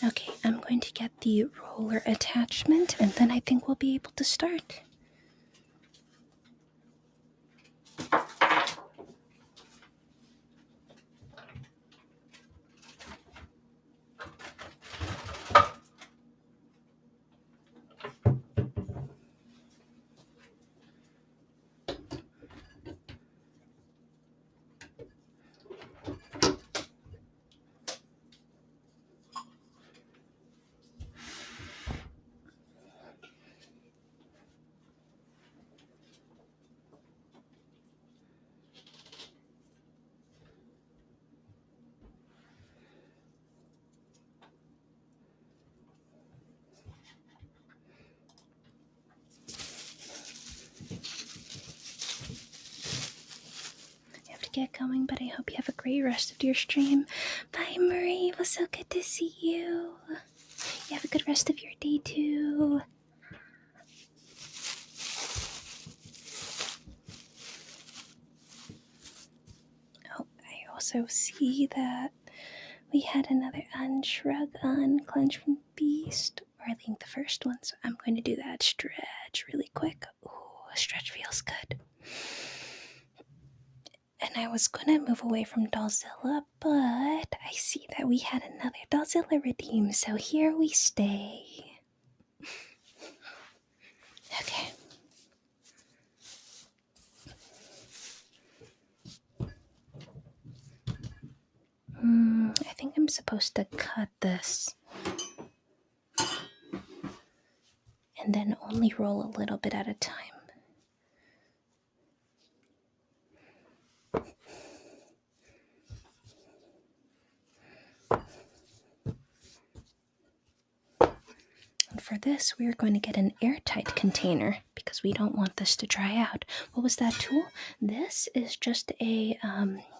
Okay, I'm going to get the roller attachment and then I think we'll be able to start. get going, but I hope you have a great rest of your stream. Bye, Marie. It was so good to see you. You have a good rest of your day, too. Oh, I also see that we had another unshrug unclench from Beast, or I think the first one, so I'm going to do that stretch really quick. Ooh, a stretch feels good. And I was going to move away from Dollzilla, but I see that we had another Dollzilla redeem, so here we stay. Okay. I think I'm supposed to cut this and then only roll a little bit at a time. And for this, we're going to get an airtight container because we don't want this to dry out. What was that tool? This is just a,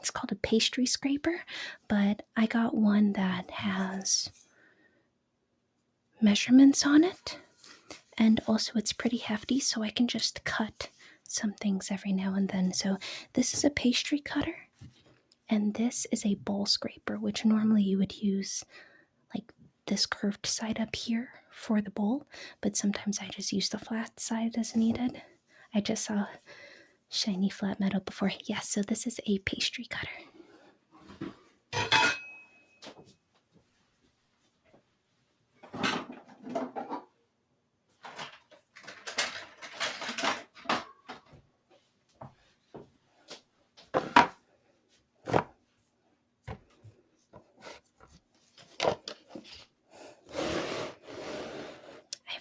it's called a pastry scraper, but I got one that has measurements on it. And also it's pretty hefty, so I can just cut some things every now and then. So this is a pastry cutter, and this is a bowl scraper, which normally you would use like this curved side up here for the bowl, but sometimes I just use the flat side as needed. I just saw shiny flat metal before. Yes, so this is a pastry cutter.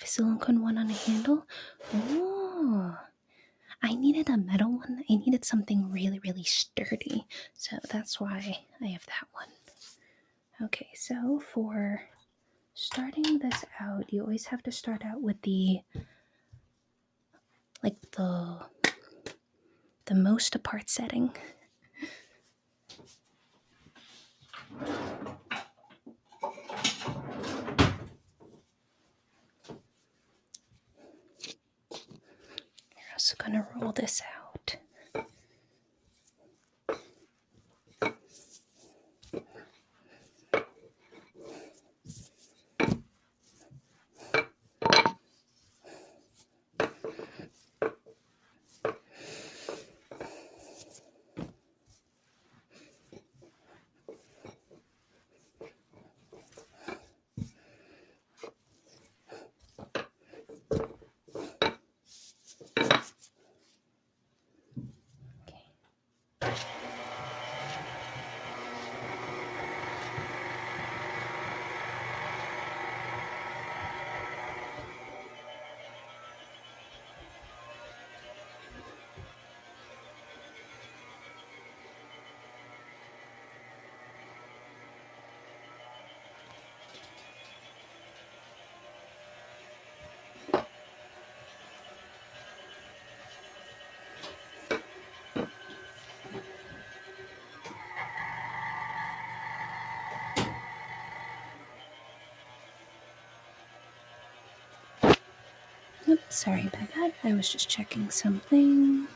Silicone one on a handle. Oh, I needed a metal one. I needed something really, really sturdy. So that's why I have that one. Okay, so for starting this out, you always have to start out with the most apart setting. You're also going to roll this out. Oops, sorry about that. I was just checking something.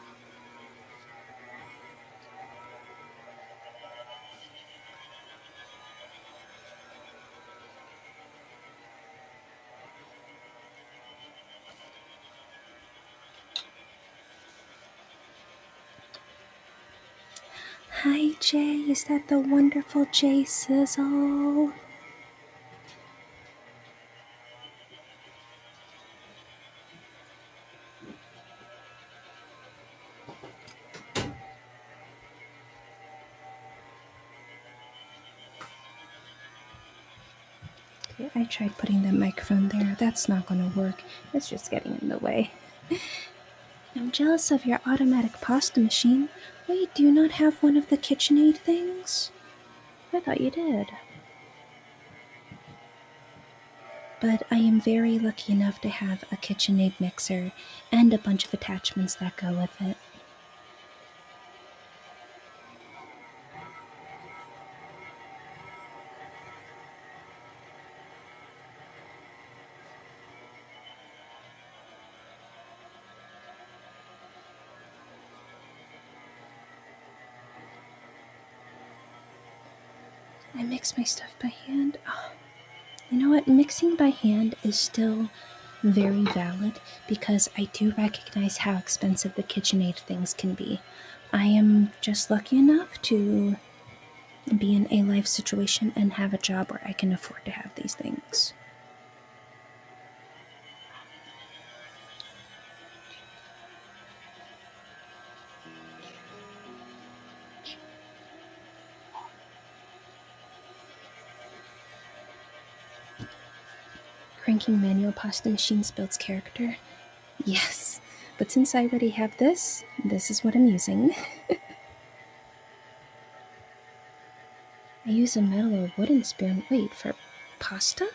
Hi, Jay. Is that the wonderful Jay Sizzle? Okay, I tried putting the microphone there. That's not going to work. It's just getting in the way. I'm jealous of your automatic pasta machine. Wait, do you not have one of the KitchenAid things? I thought you did. But I am very lucky enough to have a KitchenAid mixer and a bunch of attachments that go with it. I mix my stuff by hand. Oh, you know what? Mixing by hand is still very valid because I do recognize how expensive the KitchenAid things can be. I am just lucky enough to be in a life situation and have a job where I can afford to have these things. Cranking manual pasta machines builds character. Yes, but since I already have this is what I'm using. I use a metal or wooden spoon. Wait, for pasta?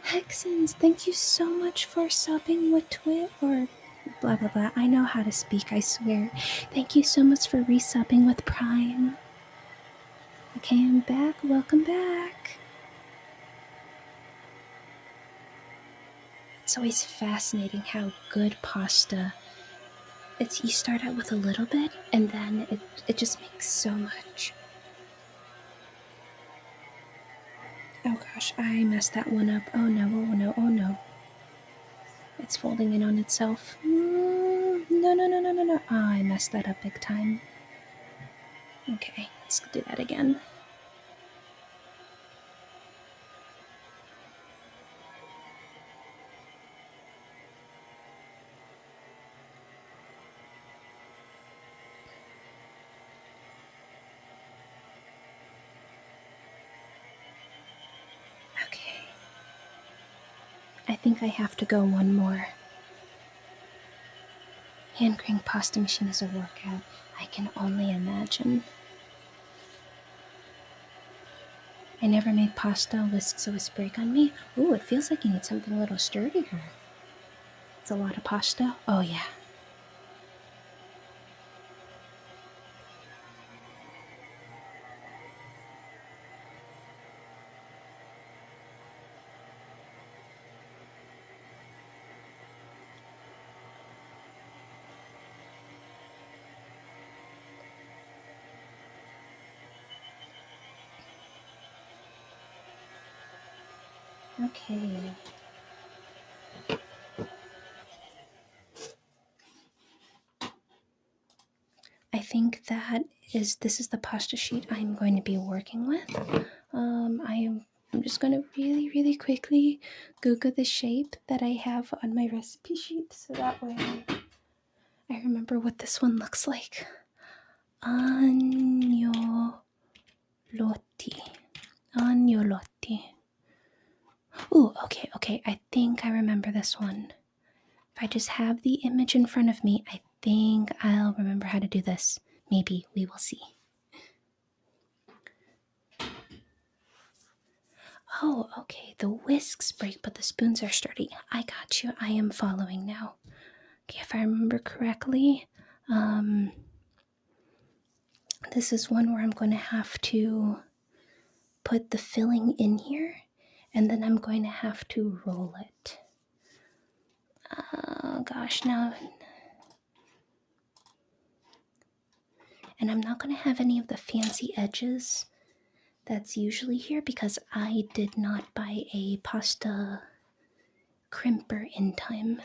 Hexens, thank you so much for subbing with Twit or blah blah blah. I know how to speak, I swear. Thank you so much for resubbing with Prime. Okay, I'm back. Welcome back. It's always fascinating how good pasta. You start out with a little bit and then it just makes so much. Oh gosh, I messed that one up. Oh no, oh no, oh no. It's folding in on itself. No. Oh, I messed that up big time. Okay, let's do that again. Okay. I think I have to go one more. Hand crank pasta machine is a workout. I can only imagine. I never made pasta. Whisks always break on me. Ooh, it feels like you need something a little sturdier. It's a lot of pasta. Oh yeah. Okay. I think this is the pasta sheet I'm going to be working with. I'm just going to really quickly Google the shape that I have on my recipe sheet so that way I remember what this one looks like. Agnolotti. Agnolotti. Ooh, okay. I think I remember this one. If I just have the image in front of me, I think I'll remember how to do this. Maybe. We will see. Oh, okay. The whisks break, but the spoons are sturdy. I got you. I am following now. Okay, if I remember correctly, this is one where I'm going to have to put the filling in here, and then I'm going to have to roll it. Oh, gosh, now. And I'm not going to have any of the fancy edges that's usually here because I did not buy a pasta crimper in time.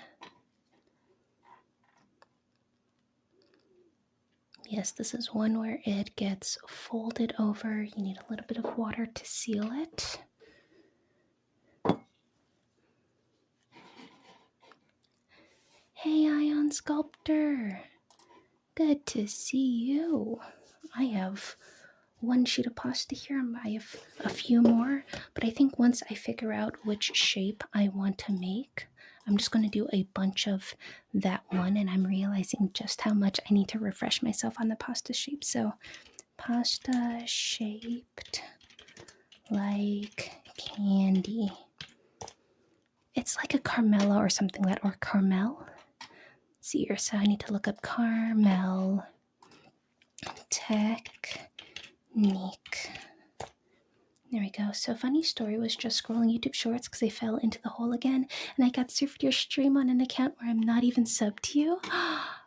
Yes, this is one where it gets folded over. You need a little bit of water to seal it. Hey, Ion Sculptor. Good to see you. I have one sheet of pasta here. I have a few more, but I think once I figure out which shape I want to make, I'm just going to do a bunch of that one, and I'm realizing just how much I need to refresh myself on the pasta shape. So, pasta shaped like candy. It's like a Carmela or something like that, or Carmel. See here, so I need to look up Carmel technique. There we go. So, funny story, was just scrolling YouTube Shorts because I fell into the hole again, and I got served your stream on an account where I'm not even subbed to you.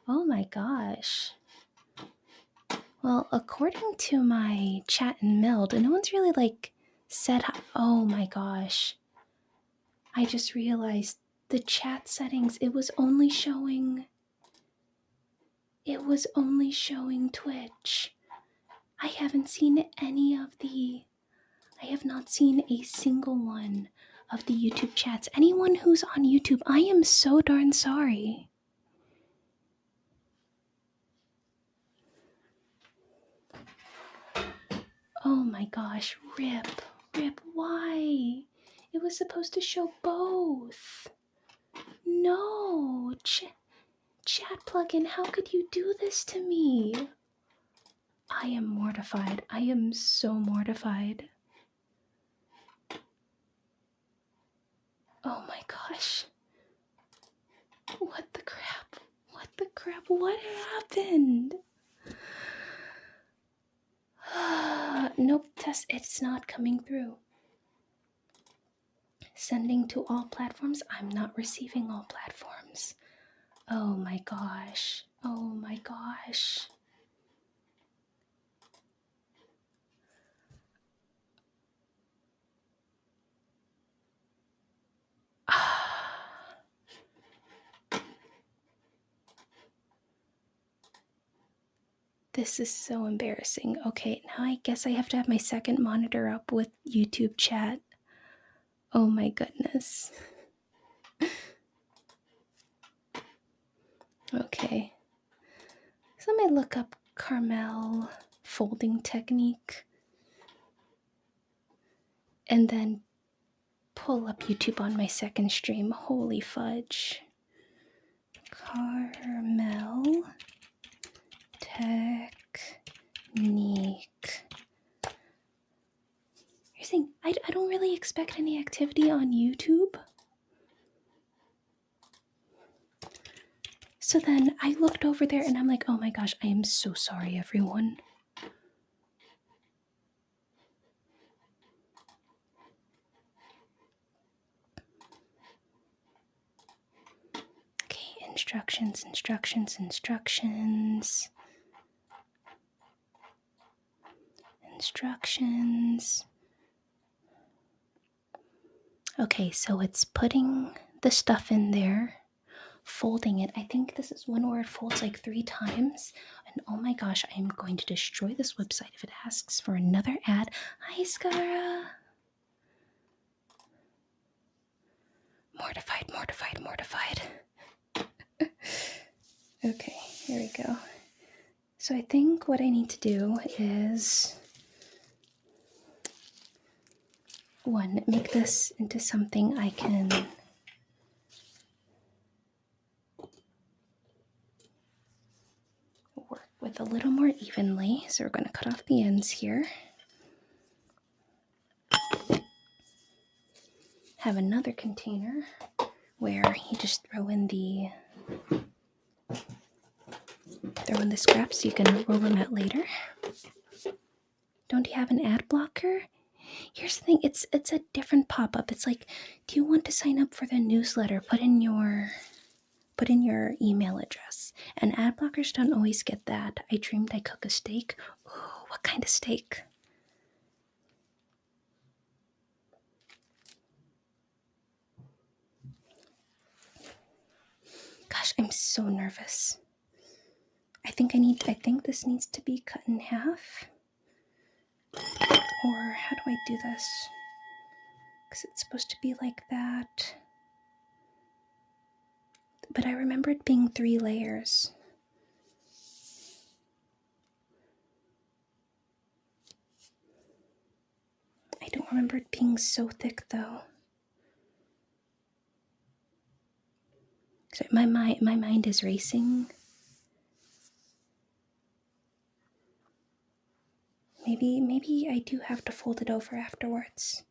Oh my gosh. Well, according to my chat and meld, no one's really said. Oh my gosh. I just realized the chat settings, it was only showing Twitch. I haven't seen any of the I have not seen a single one of the YouTube chats. Anyone who's on YouTube, I am so darn sorry. Oh my gosh, Rip, why? It was supposed to show both. No, chat plugin, how could you do this to me? I am mortified. I am so mortified. Oh my gosh. What the crap? What happened? Nope, test. It's not coming through. Sending to all platforms. I'm not receiving all platforms. Oh my gosh. This is so embarrassing. Okay, now I guess I have to have my second monitor up with YouTube chat. Oh my goodness. Okay. So let me look up Carmel folding technique and then pull up YouTube on my second stream. Holy fudge. Carmel technique. You're saying I don't really expect any activity on YouTube. So then I looked over there and I'm like, oh my gosh, I am so sorry, everyone. Okay, instructions. Okay, so it's putting the stuff in there, folding it. I think this is one where it folds like 3 times. And oh my gosh, I am going to destroy this website if it asks for another ad. Hi, Skara. Mortified. Okay, here we go. So I think what I need to do is 1, make this into something I can work with a little more evenly. So we're going to cut off the ends here. Have another container where you just throw in the scraps so you can roll them out later. Don't you have an ad blocker? Here's the thing, it's a different pop-up. It's like, do you want to sign up for the newsletter? Put in your email address. And ad blockers don't always get that. I dreamed I cook a steak. Ooh, what kind of steak? Gosh, I'm so nervous. I think this needs to be cut in half. Or how do I do this? Because it's supposed to be like that. But I remember it being 3 layers. I don't remember it being so thick though. So my mind is racing. Maybe I do have to fold it over afterwards.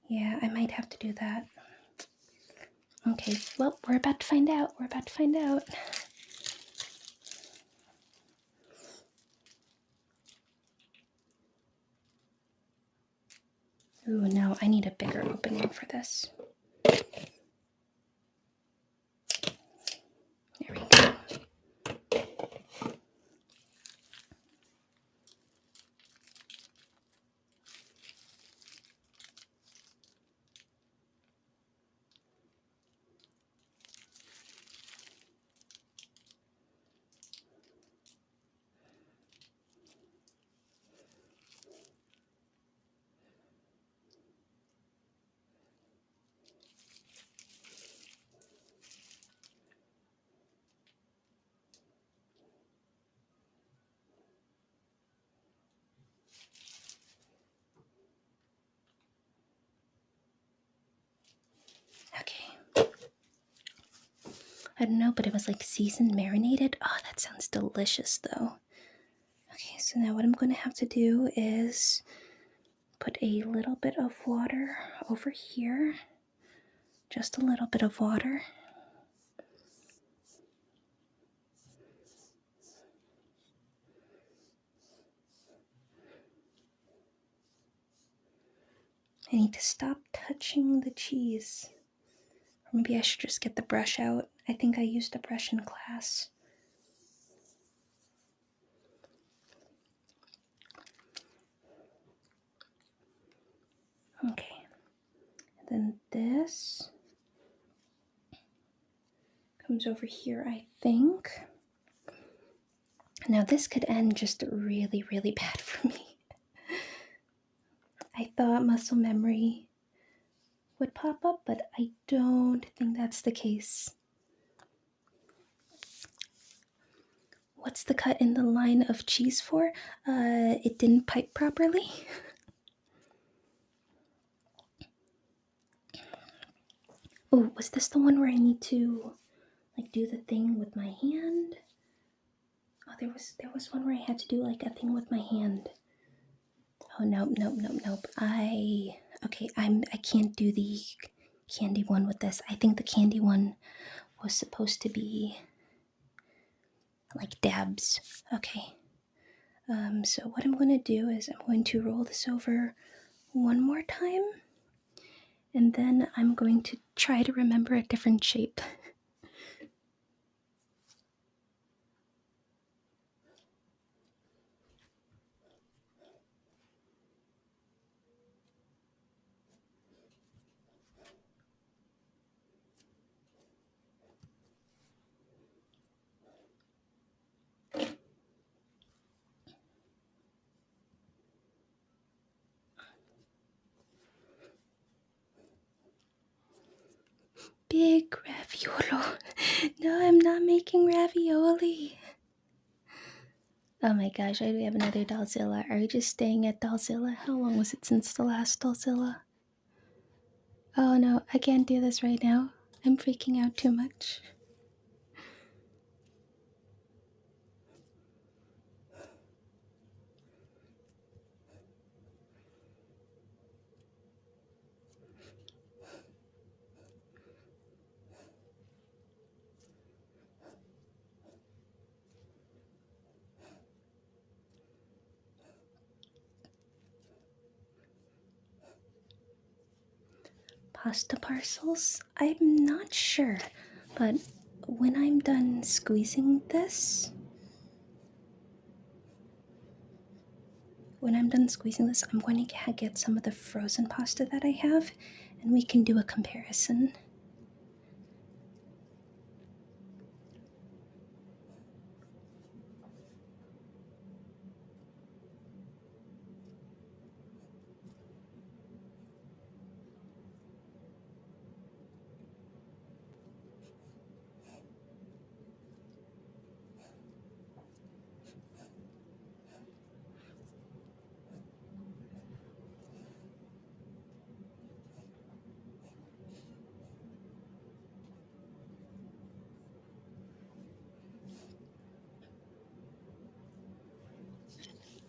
Yeah, I might have to do that. Okay, well, we're about to find out. Ooh, no, I need a bigger opening for this. There we go. Okay. I don't know, but it was like seasoned marinated. Oh, that sounds delicious though. Okay, so now what I'm going to have to do is put a little bit of water over here. Just a little bit of water. I need to stop touching the cheese. Or maybe I should just get the brush out. I think I used a brush in class. Okay. And then this comes over here, I think. Now this could end just really, really bad for me. I thought muscle memory would pop up, but I don't think that's the case. What's the cut in the line of cheese for? It didn't pipe properly. Oh, was this the one where I need to like do the thing with my hand? Oh, there was one where I had to do like a thing with my hand. Oh, nope. I can't do the candy one with this. I think the candy one was supposed to be like dabs. Okay. So what I'm going to do is I'm going to roll this over one more time, and then I'm going to try to remember a different shape. Big raviolo. No, I'm not making ravioli. Oh my gosh, we have another Dollzilla. Are we just staying at Dollzilla? How long was it since the last Dollzilla? Oh no, I can't do this right now. I'm freaking out too much. Pasta parcels? I'm not sure, but when I'm done squeezing this, I'm going to get some of the frozen pasta that I have, and we can do a comparison.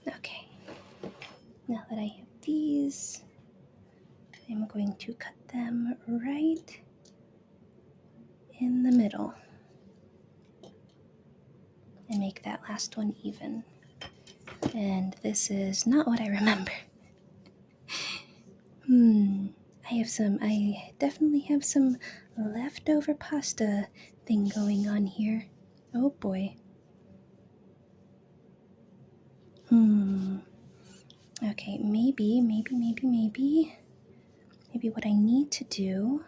Okay, now that I have these, I'm going to cut them right in the middle and make that last one even. And this is not what I remember. I definitely have some leftover pasta thing going on here. Oh boy. Okay, maybe what I need to do.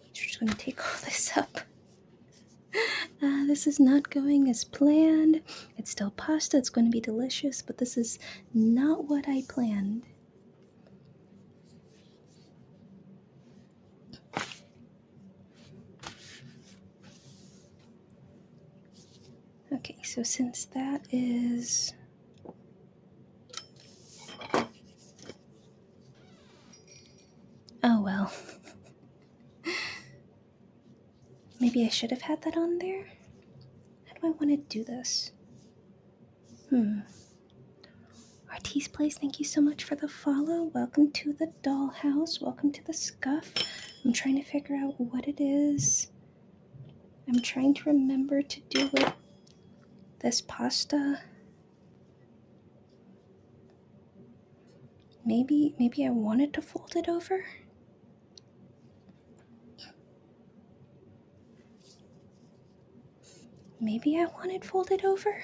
We're just gonna take all this up. This is not going as planned. It's still pasta, it's going to be delicious, but this is not what I planned. Okay, so since that is... Oh well. Maybe I should have had that on there? How do I want to do this? Artiste Place, thank you so much for the follow. Welcome to the dollhouse. Welcome to the scuff. I'm trying to figure out what it is. I'm trying to remember to do with this pasta. Maybe I wanted to fold it over? Maybe I want it folded over?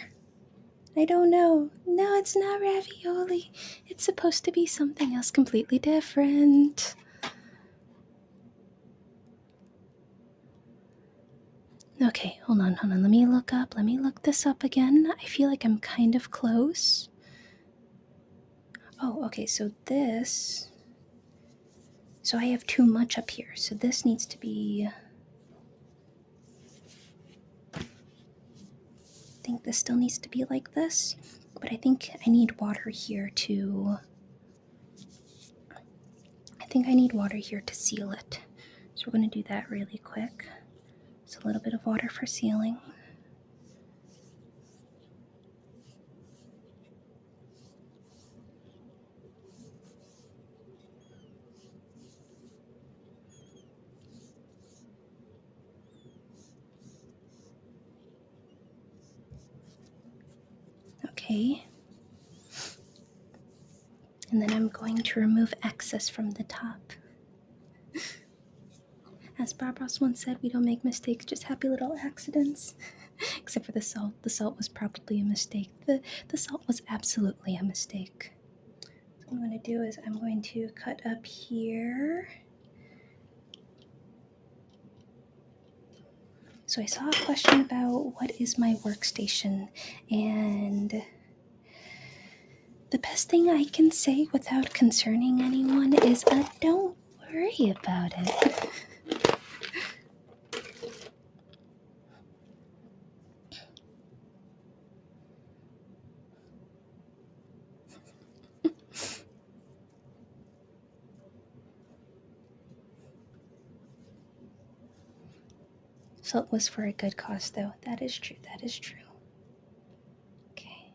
I don't know. No, it's not ravioli. It's supposed to be something else completely different. Okay, hold on. Let me look this up again. I feel like I'm kind of close. Oh, okay, so this... So I have too much up here, so this needs to be... I think this still needs to be like this, but I think I need water here to... I think I need water here to seal it. So we're going to do that really quick. Just a little bit of water for sealing. Okay. And then I'm going to remove excess from the top. As Barbros once said, we don't make mistakes, just happy little accidents. Except for the salt. The salt was probably a mistake. The salt was absolutely a mistake. So what I'm going to do is I'm going to cut up here. So I saw a question about what is my workstation, and the best thing I can say without concerning anyone is don't worry about it. Salt was for a good cause, though. That is true. Okay.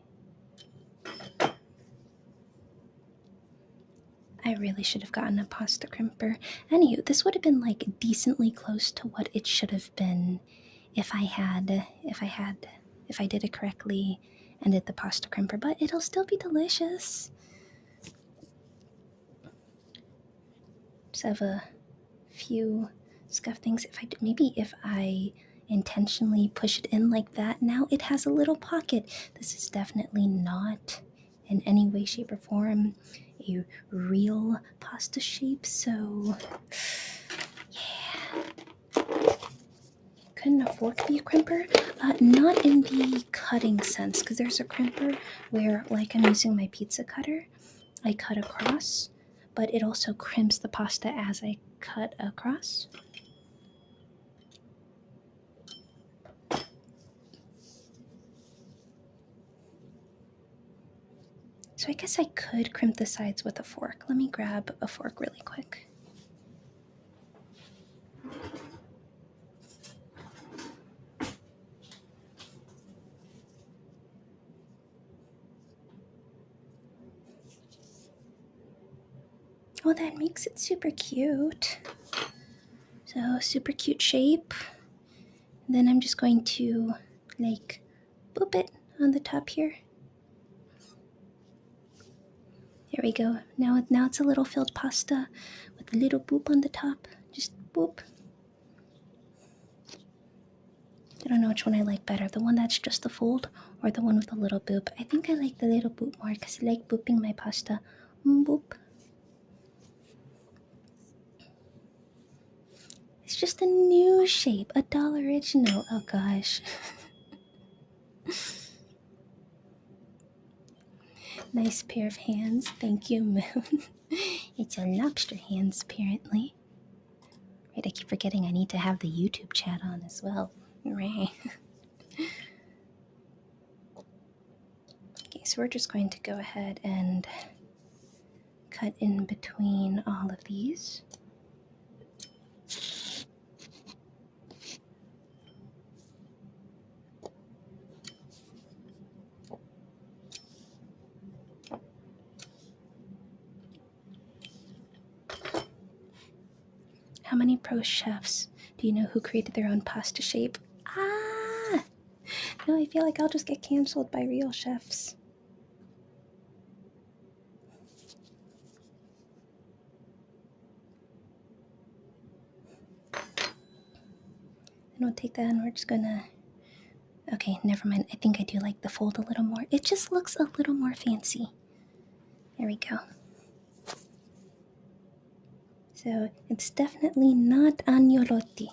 I really should have gotten a pasta crimper. Anywho, this would have been like decently close to what it should have been if I did it correctly and did the pasta crimper, but it'll still be delicious. Just have a few scuff things. If I intentionally push it in like that, now it has a little pocket. This is definitely not in any way, shape, or form a real pasta shape, so yeah. Couldn't a fork be a crimper? Not in the cutting sense, because there's a crimper where, like, I'm using my pizza cutter, I cut across, but it also crimps the pasta as I cut across. So I guess I could crimp the sides with a fork. Let me grab a fork really quick. Oh, that makes it super cute. So, super cute shape. And then I'm just going to, like, boop it on the top here. There we go. Now it's a little filled pasta with a little boop on the top. Just boop. I don't know which one I like better, the one that's just the fold or the one with a little boop. I think I like the little boop more because I like booping my pasta. Boop. It's just a new shape, a dollar original. Oh gosh. Nice pair of hands. Thank you, Moon. It's our lobster hands, apparently. Right, I keep forgetting I need to have the YouTube chat on as well. Right. Okay, so we're just going to go ahead and cut in between all of these. How many pro chefs do you know who created their own pasta shape? Ah! No, I feel like I'll just get canceled by real chefs. And we'll take that and we're just gonna... Okay, never mind. I think I do like the fold a little more. It just looks a little more fancy. There we go. So it's definitely not agnolotti.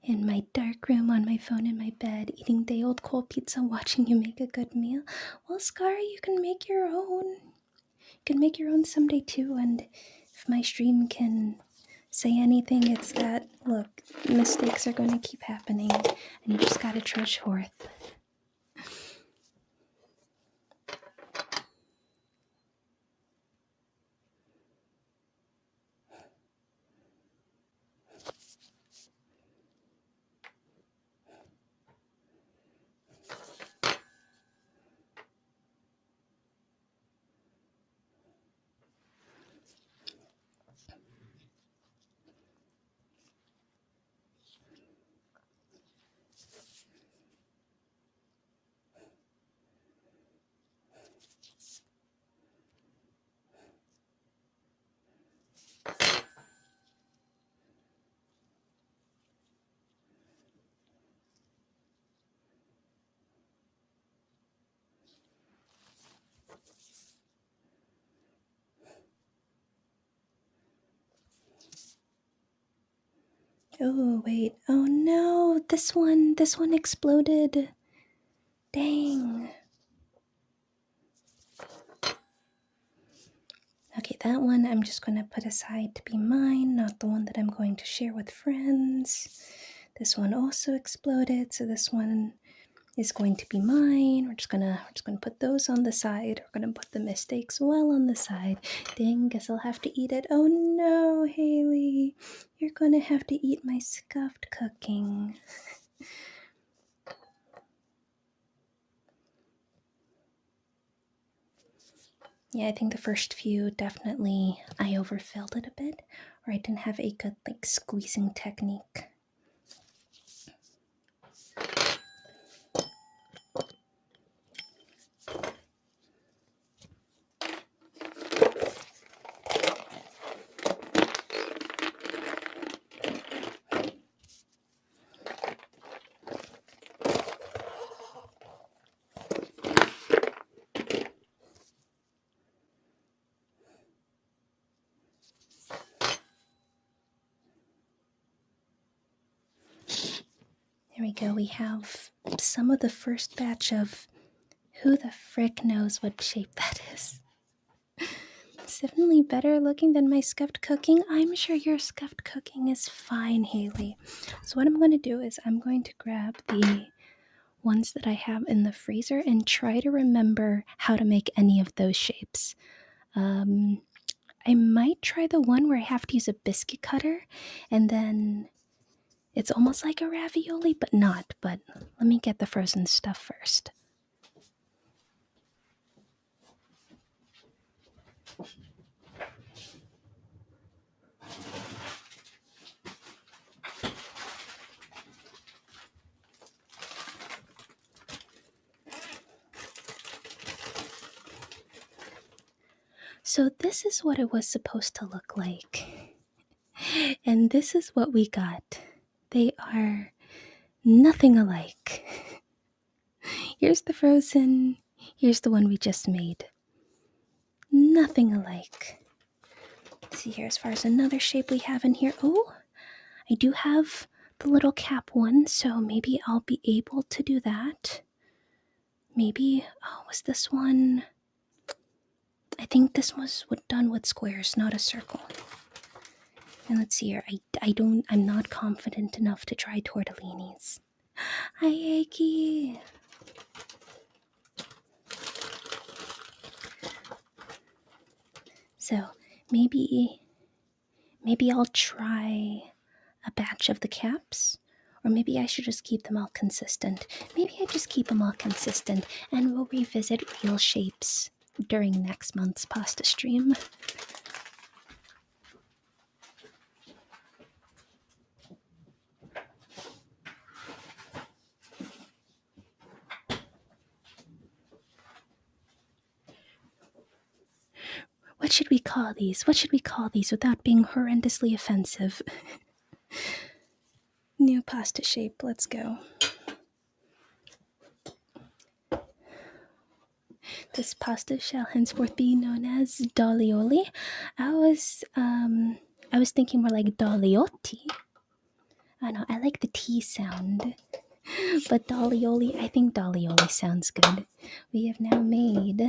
In my dark room on my phone in my bed, eating day old cold pizza, watching you make a good meal. Well, Scar, you can make your own. You can make your own someday too, and if my stream can say anything, it's that, look, mistakes are going to keep happening, and you just gotta trudge forth. Oh, wait. Oh no, this one exploded. Dang. Okay, that one I'm just going to put aside to be mine, not the one that I'm going to share with friends. This one also exploded, so this one is going to be mine. We're just gonna put those on the side. We're gonna put the mistakes well on the side. Dang, guess I'll have to eat it. Oh no, Haley, you're gonna have to eat my scuffed cooking. Yeah, I think the first few definitely I overfilled it a bit, or I didn't have a good squeezing technique. There we go. We have some of the first batch of who the frick knows what shape that is. It's definitely better looking than my scuffed cooking. I'm sure your scuffed cooking is fine, Haley. So what I'm going to do is I'm going to grab the ones that I have in the freezer and try to remember how to make any of those shapes. I might try the one where I have to use a biscuit cutter and then it's almost like a ravioli, but not. But let me get the frozen stuff first. So this is what it was supposed to look like. And this is what we got. They are nothing alike. Here's the frozen. Here's the one we just made. Nothing alike. Let's see here, as far as another shape we have in here. Oh, I do have the little cap one, so maybe I'll be able to do that. Maybe, oh, was this one? I think this was done with squares, not a circle. And let's see here, I'm not confident enough to try tortellinis. Hi, Aki. So maybe I'll try a batch of the caps, or maybe I should just keep them all consistent. Maybe I just keep them all consistent, and we'll revisit real shapes during next month's pasta stream. What should we call these? What should we call these without being horrendously offensive? New pasta shape, let's go. This pasta shall henceforth be known as dolioli. I was thinking more like doliotti. I know, I like the T sound. But dolioli, I think dolioli sounds good. We have now made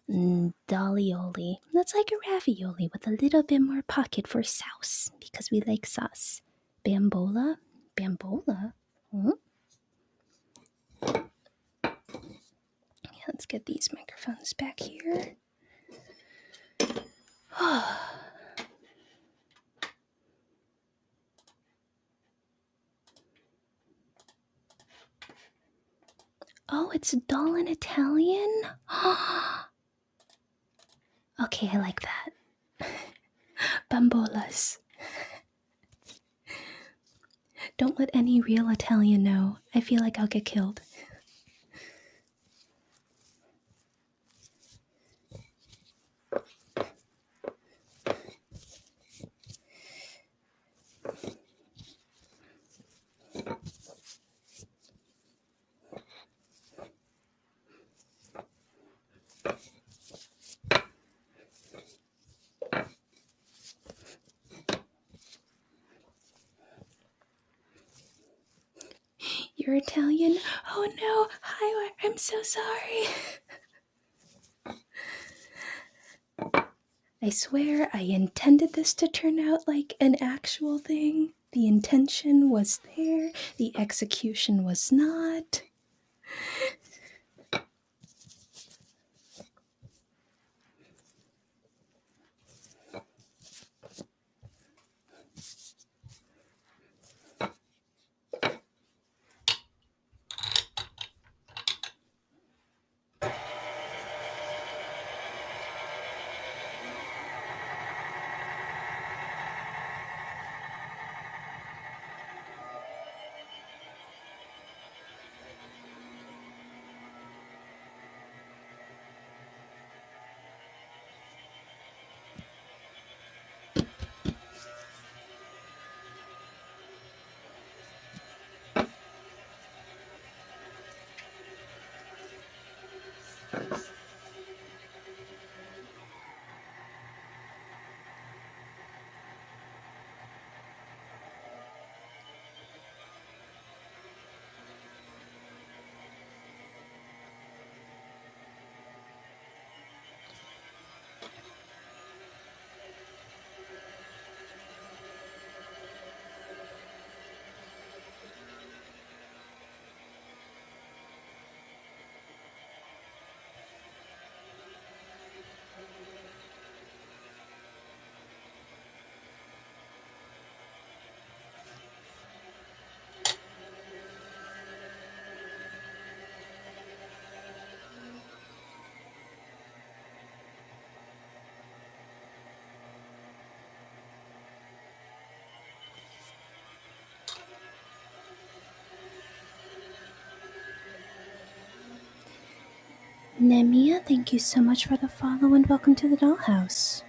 dolioli. That's like a ravioli with a little bit more pocket for sauce because we like sauce. Bambola? Bambola? Hmm? Let's get these microphones back here. Oh, it's doll in Italian? Okay, I like that. Bambolas. Don't let any real Italian know. I feel like I'll get killed. You're Italian? Oh no, hi, I'm so sorry. I swear I intended this to turn out like an actual thing. The intention was there, the execution was not. Nemia, thank you so much for the follow and welcome to the dollhouse.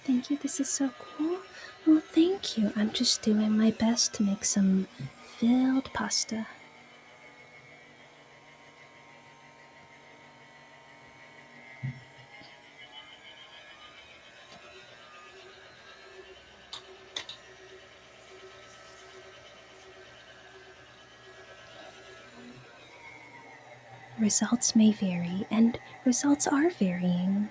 Thank you, this is so cool. Well, thank you. I'm just doing my best to make some filled pasta. Results may vary, and results are varying.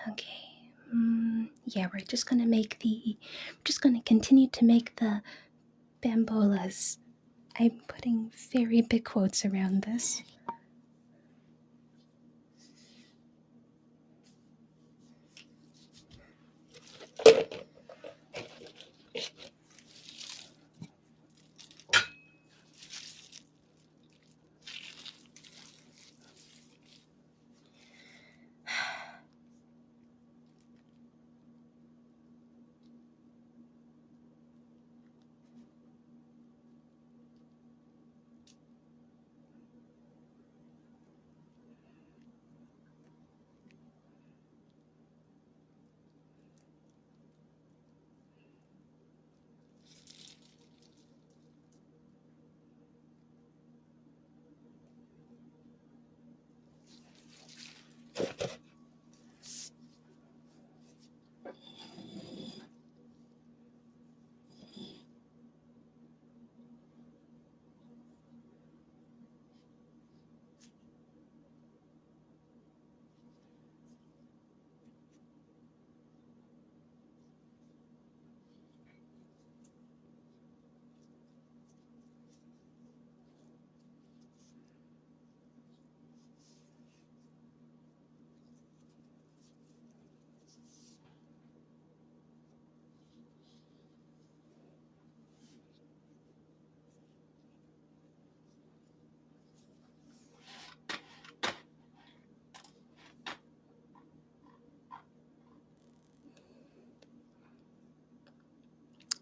Okay. Yeah, we're just gonna continue to make the bambolas. I'm putting very big quotes around this.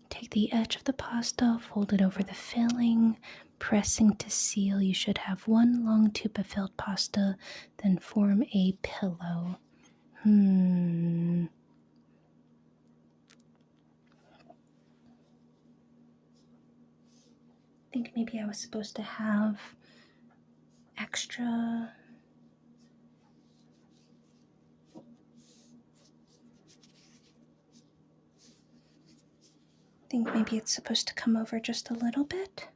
Take the edge of the pasta, fold it over the filling, pressing to seal. You should have one long tube of filled pasta, then form a pillow. I think maybe I was supposed to have extra. I think maybe it's supposed to come over just a little bit.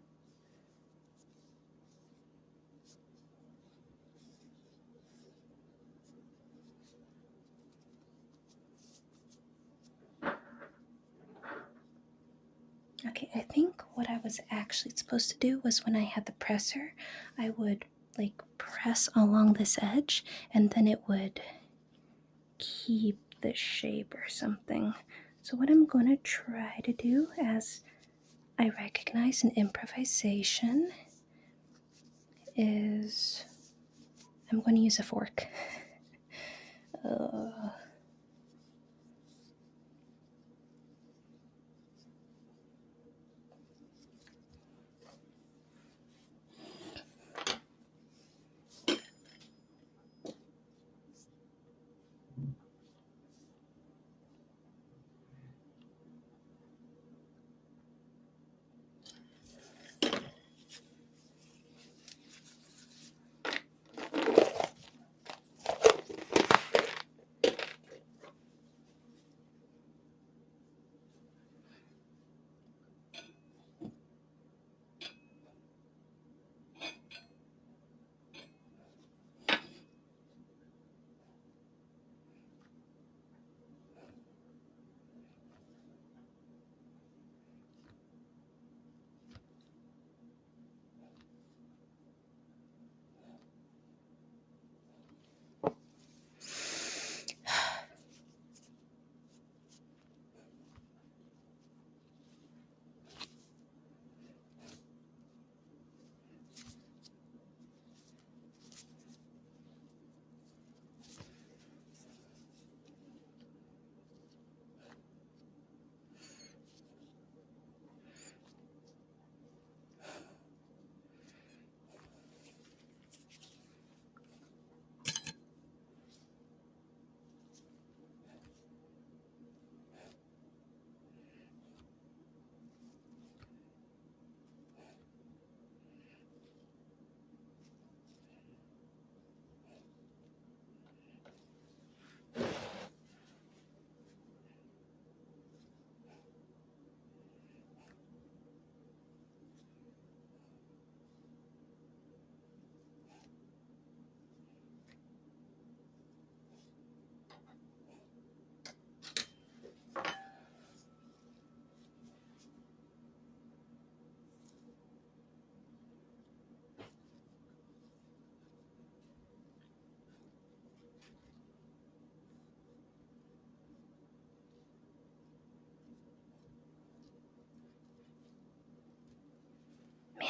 Okay, I think what I was actually supposed to do was when I had the presser, I would like press along this edge and then it would keep the shape or something. So what I'm going to try to do, as I recognize an improvisation, is I'm going to use a fork. Uh,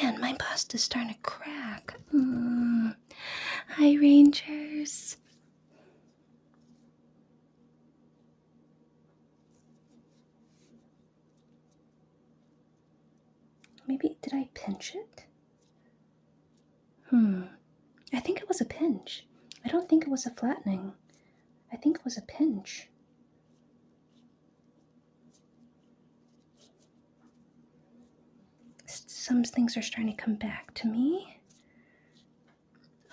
Man, my pasta's starting to crack. Hi, Rangers. Maybe, did I pinch it? I think it was a pinch. I don't think it was a flattening. I think it was a pinch. Some things are starting to come back to me.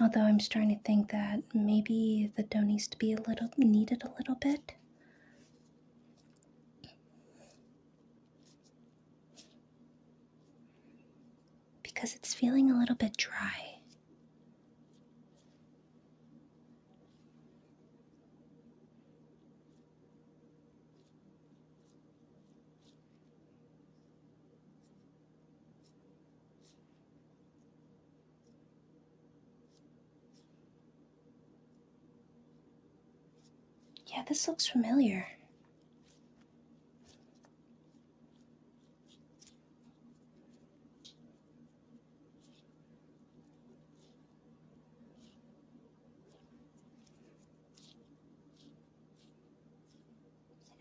Although I'm starting to think that maybe the dough needs to be kneaded a little bit. Because it's feeling a little bit dry. Yeah, this looks familiar.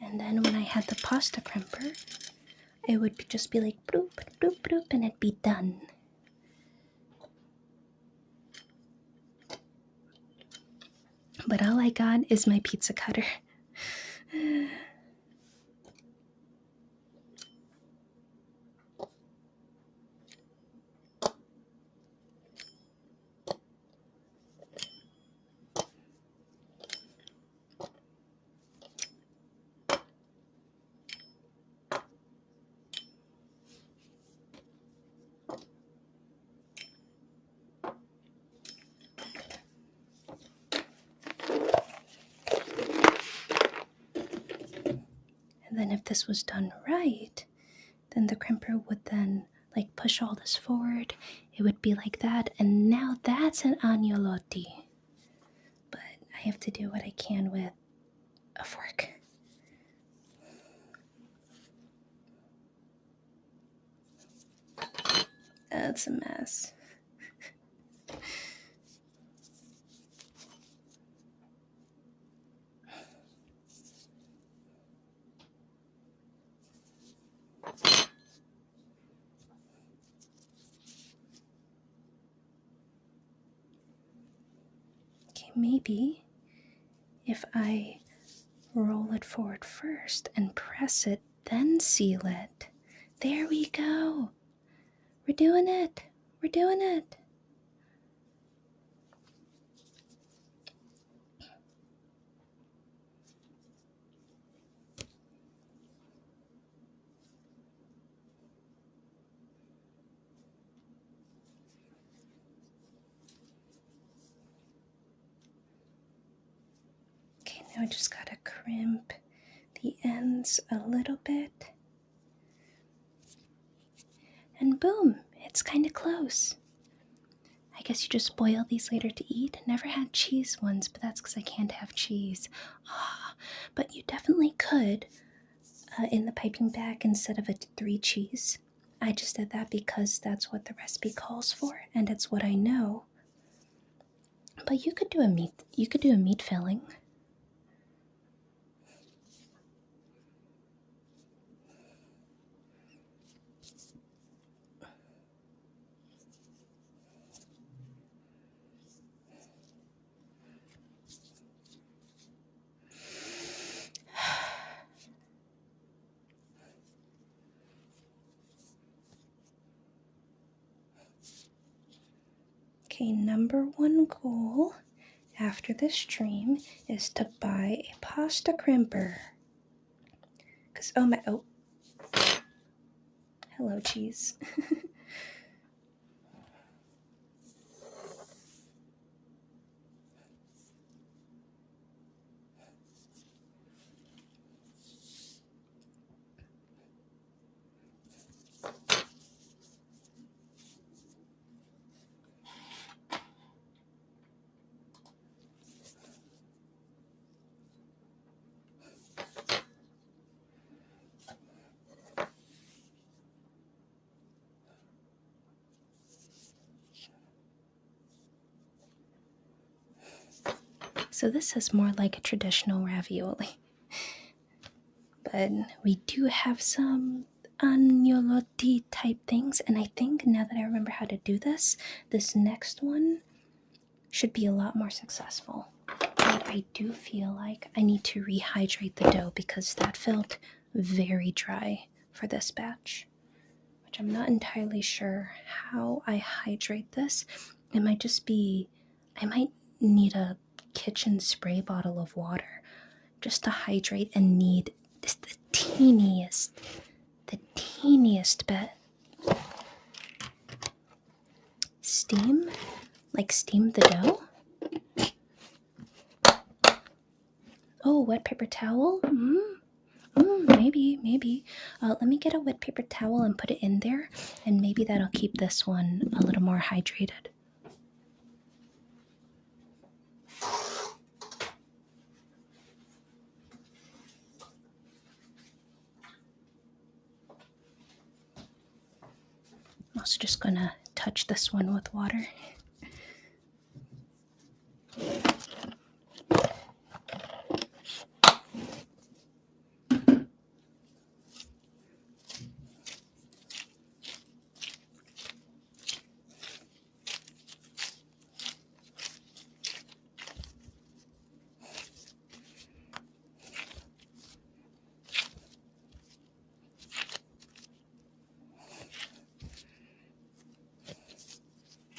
And then when I had the pasta crimper, it would just be like bloop, bloop, bloop, and it'd be done. But all I got is my pizza cutter. And then if this was done right, then the crimper would then like push all this forward. It would be like that, and now that's an agnolotti. But I have to do what I can with a fork. That's a mess. maybe if I roll it forward first and press it, then seal it. There we go. We're doing it. We're doing it. Okay, now I just gotta crimp the ends a little bit. And boom, it's kind of close. I guess you just boil these later to eat. Never had cheese ones, but that's because I can't have cheese. But you definitely could in the piping bag instead of a 3 cheese. I just did that because that's what the recipe calls for, and it's what I know. But you could do a meat. You could do a meat filling. Okay, number one goal after this stream is to buy a pasta crimper. Because, oh, hello, cheese. So this is more like a traditional ravioli. But we do have some agnolotti type things, and I think now that I remember how to do this next one should be a lot more successful. But I do feel like I need to rehydrate the dough because that felt very dry for this batch, which I'm not entirely sure how I hydrate this. It might just be, I might need a kitchen spray bottle of water just to hydrate and knead just the teeniest bit. Steam? Like steam the dough? Oh, wet paper towel? Maybe. Let me get a wet paper towel and put it in there, and maybe that'll keep this one a little more hydrated. I'm also just gonna touch this one with water.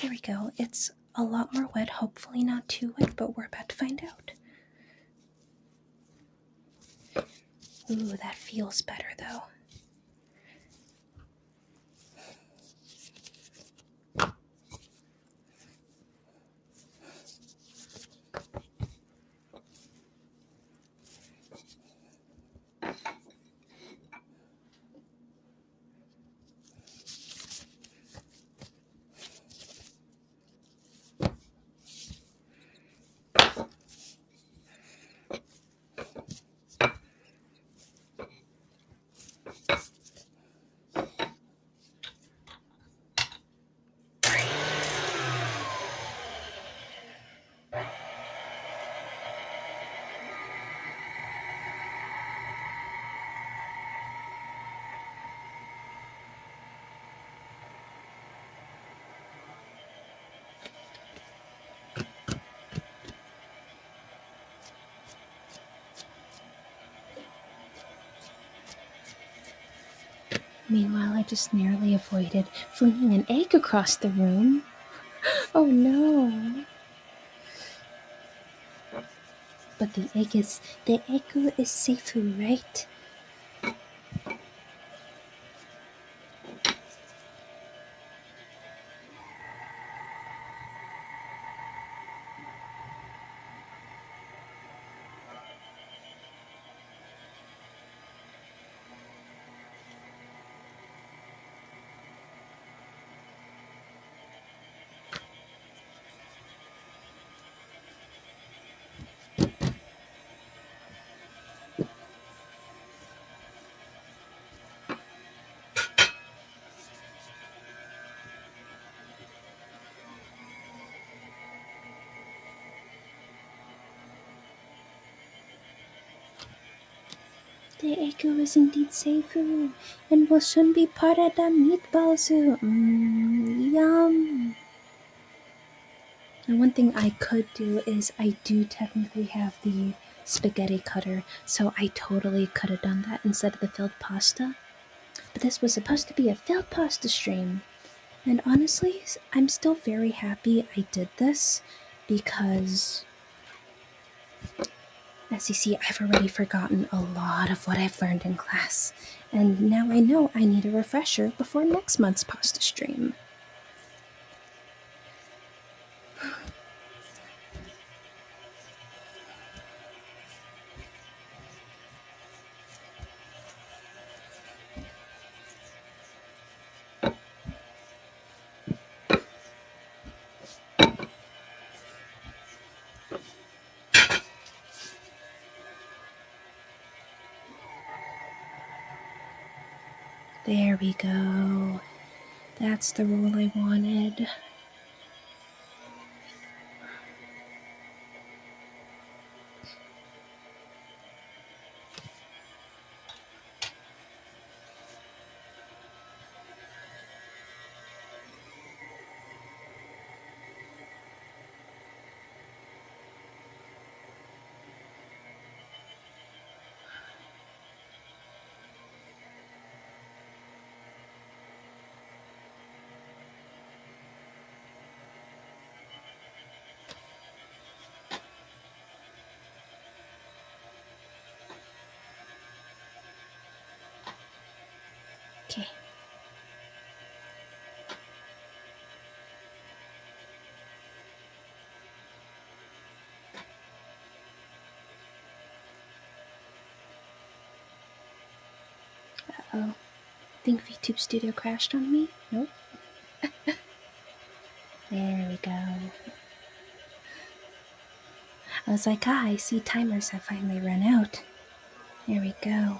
There we go. It's a lot more wet, hopefully not too wet, but we're about to find out. Ooh, that feels better though. Meanwhile, I just narrowly avoided flinging an egg across the room. Oh no! But the egg is safe, right? The egg is indeed safe and will soon be part of the meatballs. Yum! And one thing I could do is I do technically have the spaghetti cutter, so I totally could have done that instead of the filled pasta. But this was supposed to be a filled pasta stream. And honestly, I'm still very happy I did this because, as you see, I've already forgotten a lot of what I've learned in class. And now I know I need a refresher before next month's pasta stream. There we go. That's the roll I wanted. Okay. Uh-oh. Think VTube Studio crashed on me? Nope. There we go. I was like, I see timers have finally run out. There we go.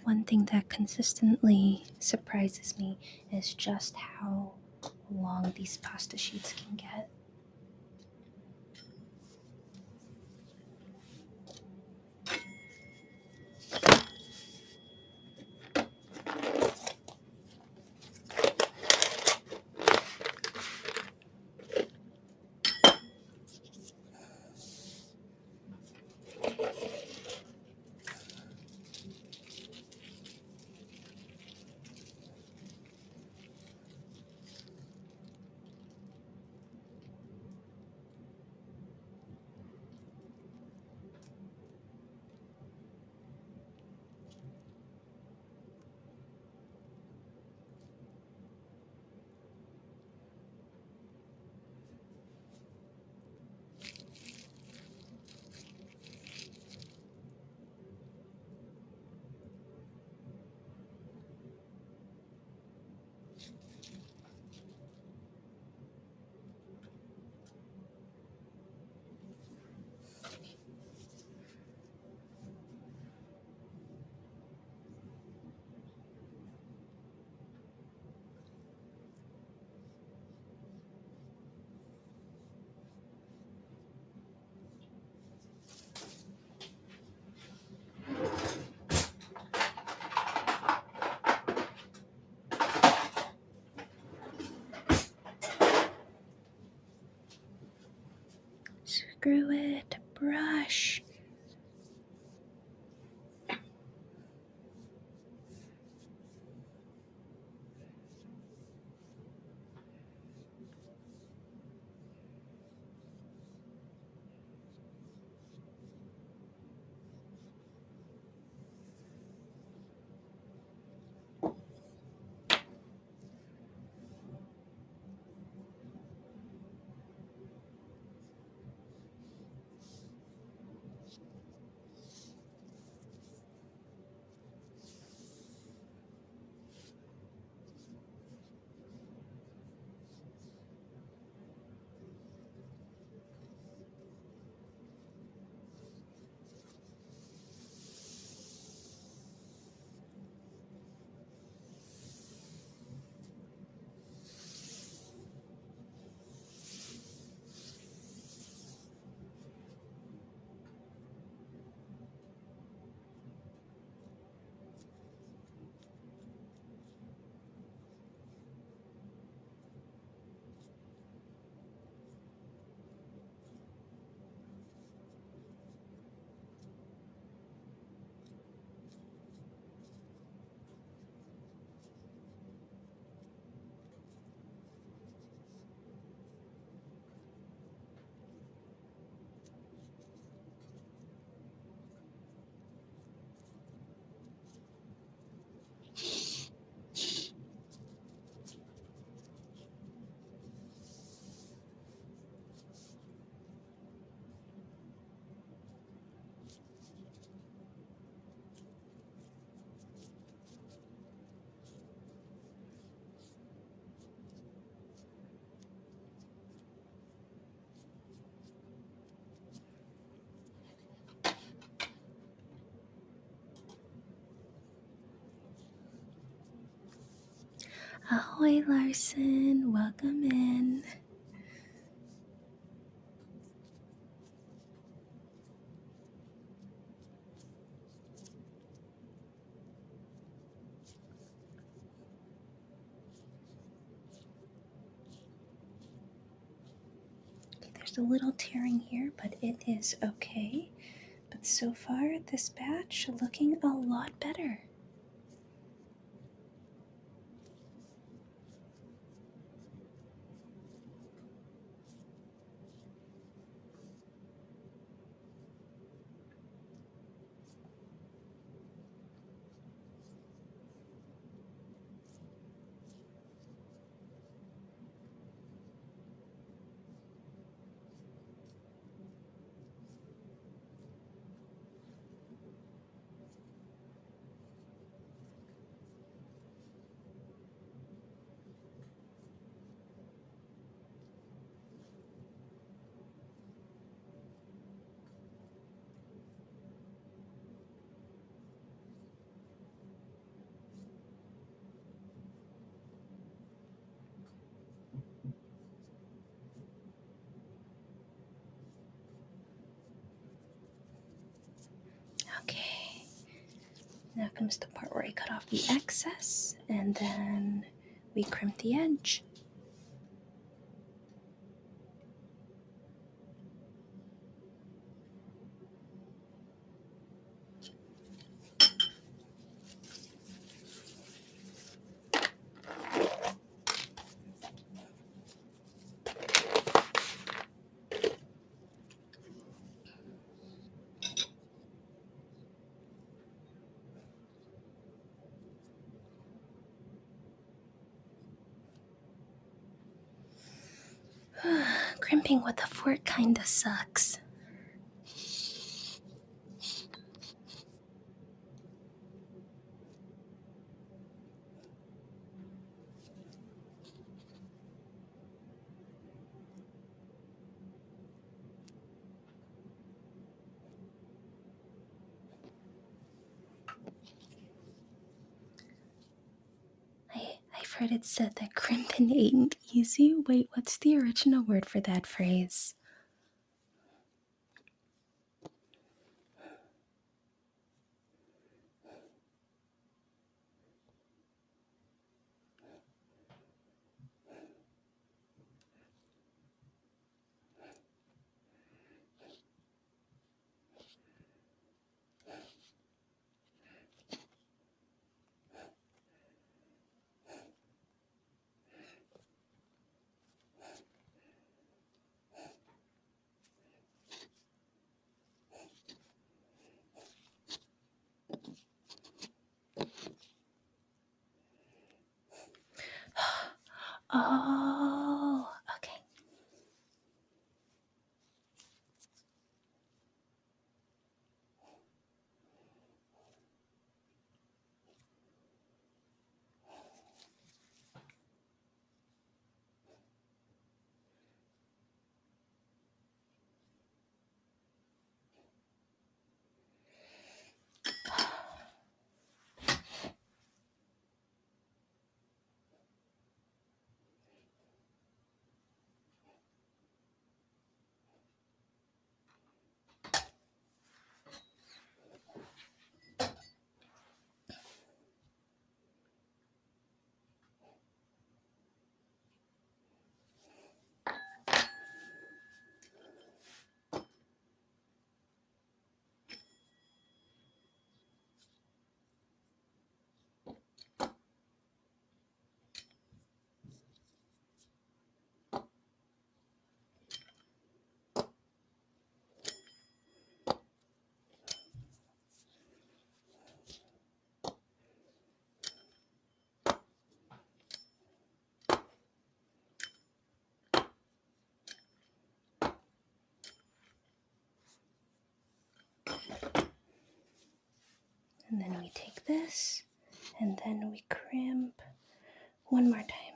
one thing that consistently surprises me is just how long these pasta sheets can get. Screw it, brush. Ahoy, Larson. Welcome in. Okay, there's a little tearing here, but it is okay. But so far, this batch looking a lot better. comes the part where I cut off the excess, and then we crimp the edge. Crimping with a fork kinda sucks. I've heard it said that crimping ain't easy. Wait, what's the original word for that phrase? Oh, okay. And then we take this, and then we crimp one more time.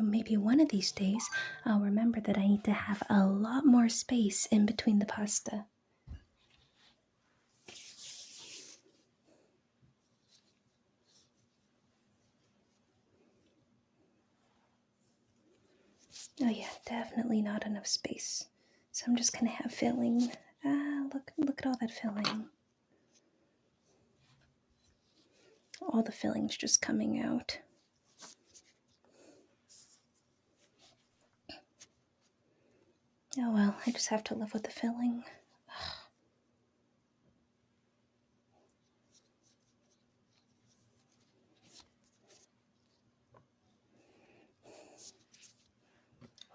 Maybe one of these days I'll remember that I need to have a lot more space in between the pasta. Oh yeah, definitely not enough space. So I'm just gonna have filling. Look at all that filling. All the filling's just coming out. Oh well, I just have to live with the filling.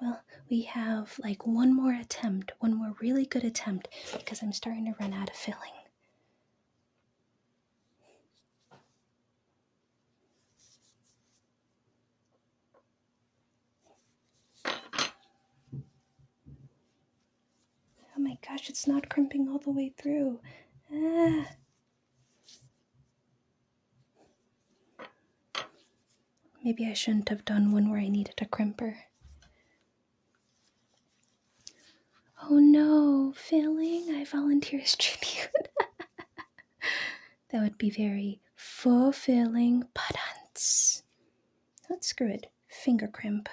Well, we have like one more attempt, one more really good attempt, because I'm starting to run out of filling. Oh my gosh, it's not crimping all the way through. Maybe I shouldn't have done one where I needed a crimper. Oh no, failing? I volunteer as tribute. That would be very fulfilling. Patents. Let's screw it. Finger crimp.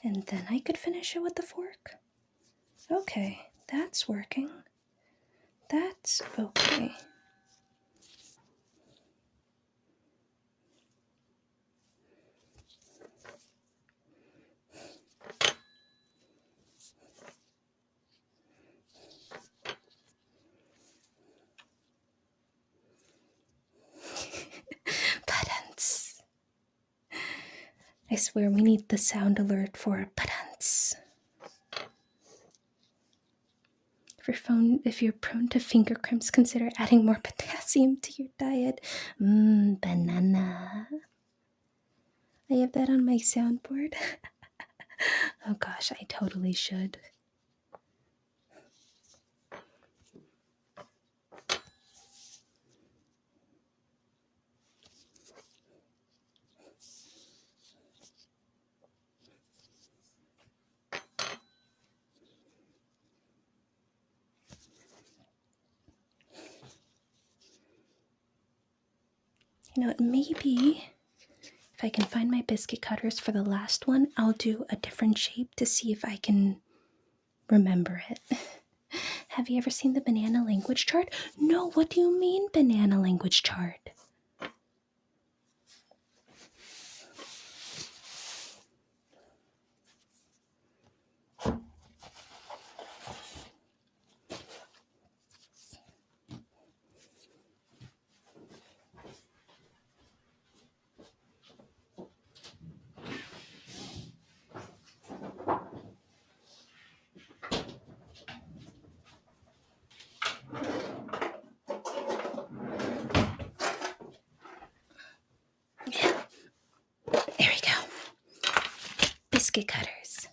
And then I could finish it with the fork. Okay, that's working. That's okay. Patents. I swear we need the sound alert for patents. If you're prone to finger cramps, consider adding more potassium to your diet. Banana. I have that on my soundboard. Oh gosh, I totally should. You know what, maybe if I can find my biscuit cutters for the last one, I'll do a different shape to see if I can remember it. Have you ever seen the banana language chart? No, what do you mean banana language chart? There we go. Biscuit cutters.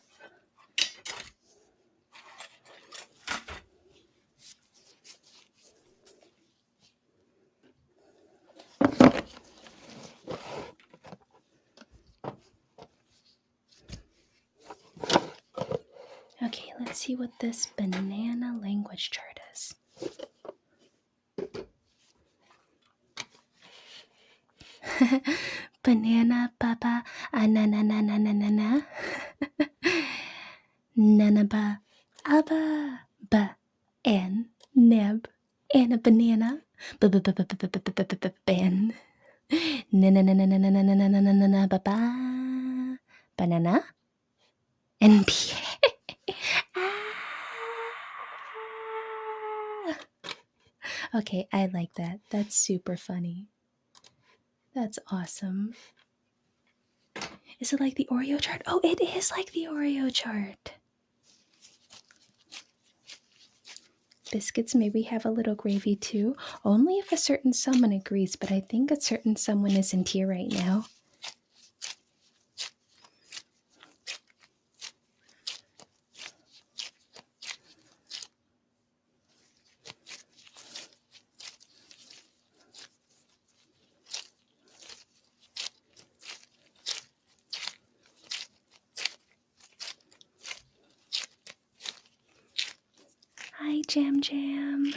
Okay, let's see what this banana language chart is. Banana, papa, na. Nanaba, abba, ba, an, neb, and a banana, ban. Na, banana, NBA. Okay, I like that. That's super funny. That's awesome. Is it like the Oreo chart? Oh, it is like the Oreo chart. Biscuits maybe have a little gravy too, only if a certain someone agrees, but I think a certain someone isn't here right now. Hi, Jam Jam.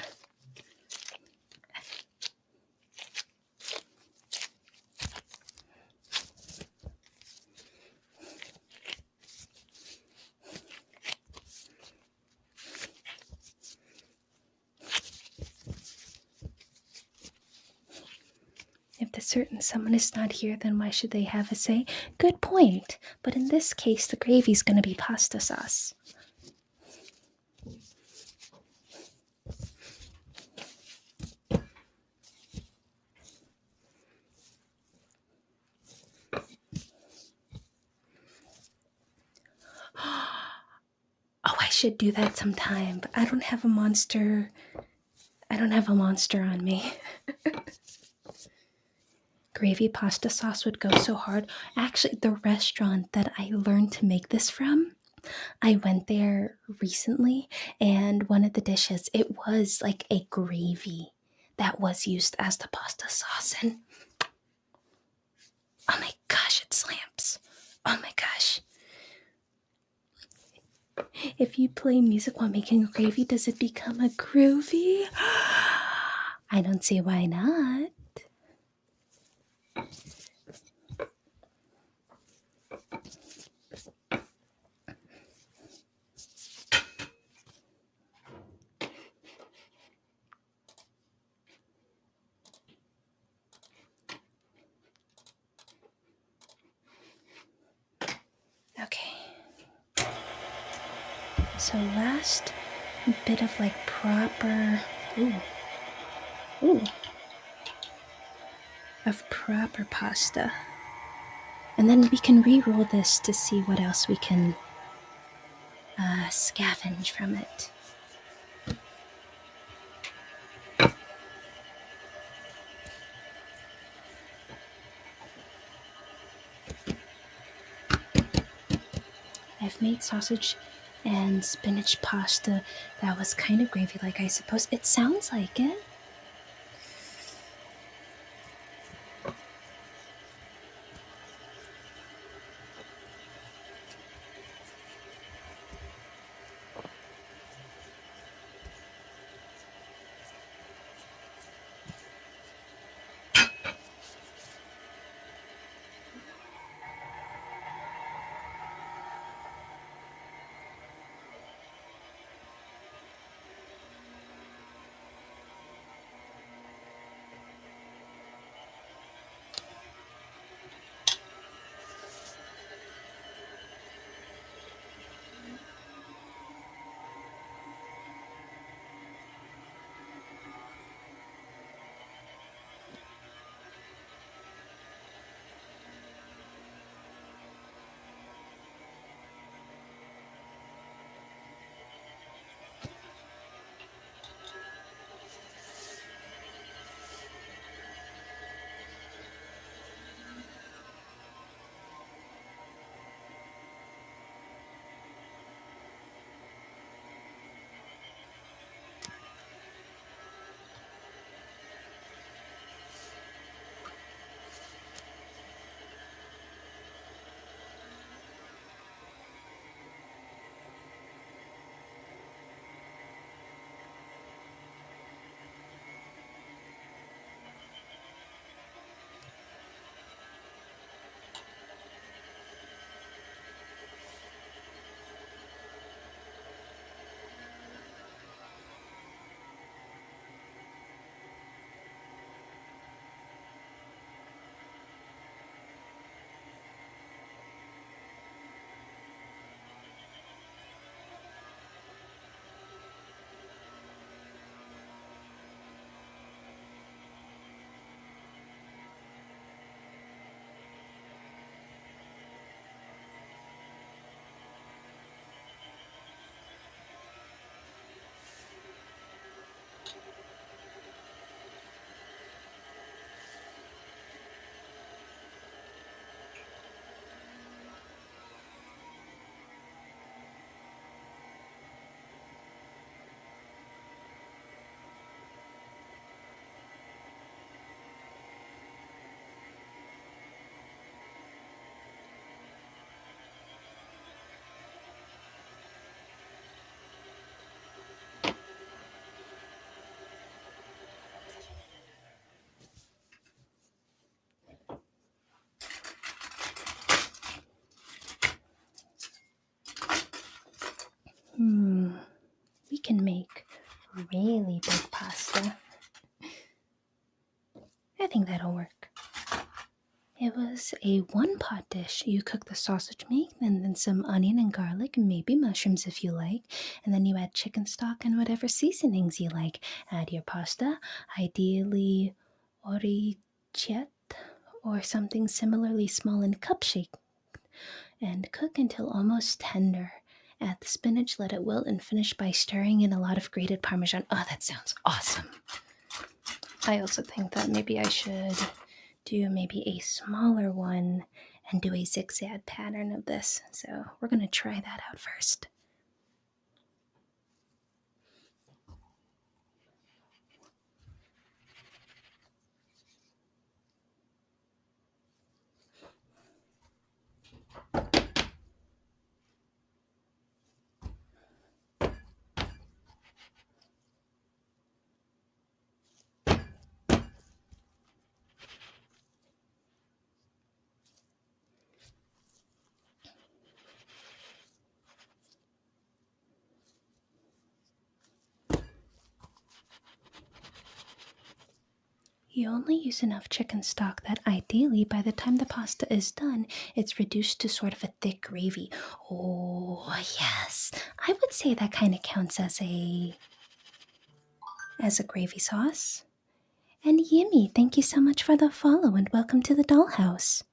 If the certain someone is not here, then why should they have a say? Good point. But in this case, the gravy's gonna be pasta sauce. Oh, I should do that sometime, but I don't have a monster. I don't have a monster on me. Gravy pasta sauce would go so hard. Actually, the restaurant that I learned to make this from, I went there recently, and one of the dishes, it was like a gravy that was used as the pasta sauce, and oh my gosh, it slams. Oh my gosh. If you play music while making gravy, does it become a groovy? I don't see why not. So last bit of like proper, ooh, ooh, of proper pasta. And then we can re-roll this to see what else we can scavenge from it. I've made sausage and spinach pasta that was kind of gravy-like, I suppose. It sounds like it. We can make really big pasta. I think that'll work. It was a one-pot dish. You cook the sausage meat and then some onion and garlic, and maybe mushrooms if you like. And then you add chicken stock and whatever seasonings you like. Add your pasta, ideally orichet or something similarly small in cup shape, and cook until almost tender. Add the spinach, let it wilt, and finish by stirring in a lot of grated Parmesan. Oh, that sounds awesome. I also think that maybe I should do maybe a smaller one and do a zigzag pattern of this. So we're going to try that out first. You only use enough chicken stock that ideally, by the time the pasta is done, it's reduced to sort of a thick gravy. Oh, yes. I would say that kind of counts as a gravy sauce. And Yimmy, thank you so much for the follow and welcome to the dollhouse.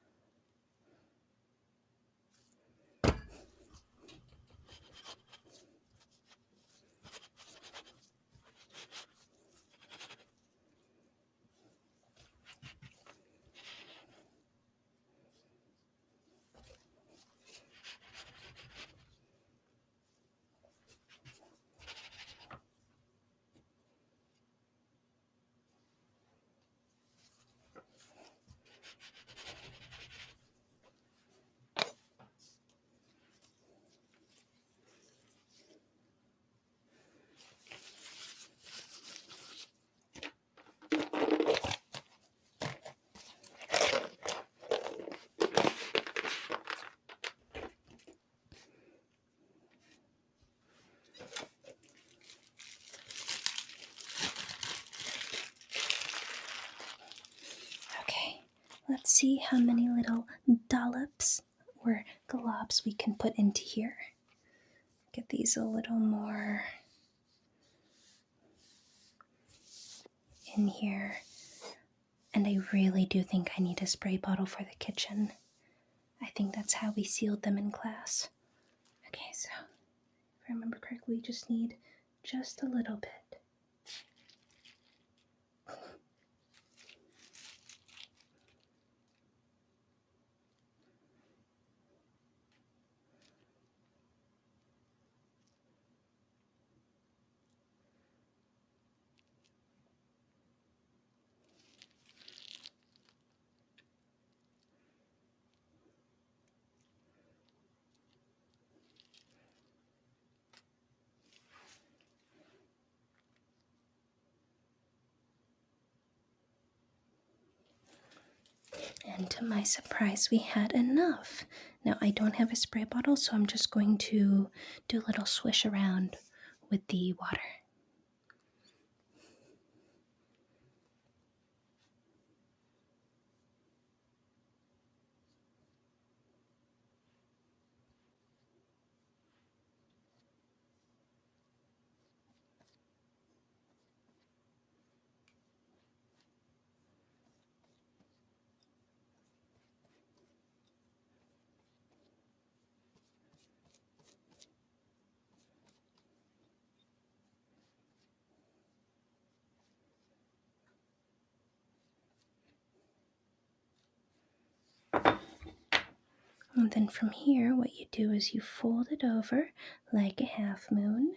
Okay, let's see how many little dollops or globs we can put into here. Get these a little more in here. And I really do think I need a spray bottle for the kitchen. I think that's how we sealed them in class. Okay, so if I remember correctly, we just need just a little bit. And to my surprise, we had enough. Now, I don't have a spray bottle, so I'm just going to do a little swish around with the water. And then from here, what you do is you fold it over like a half moon.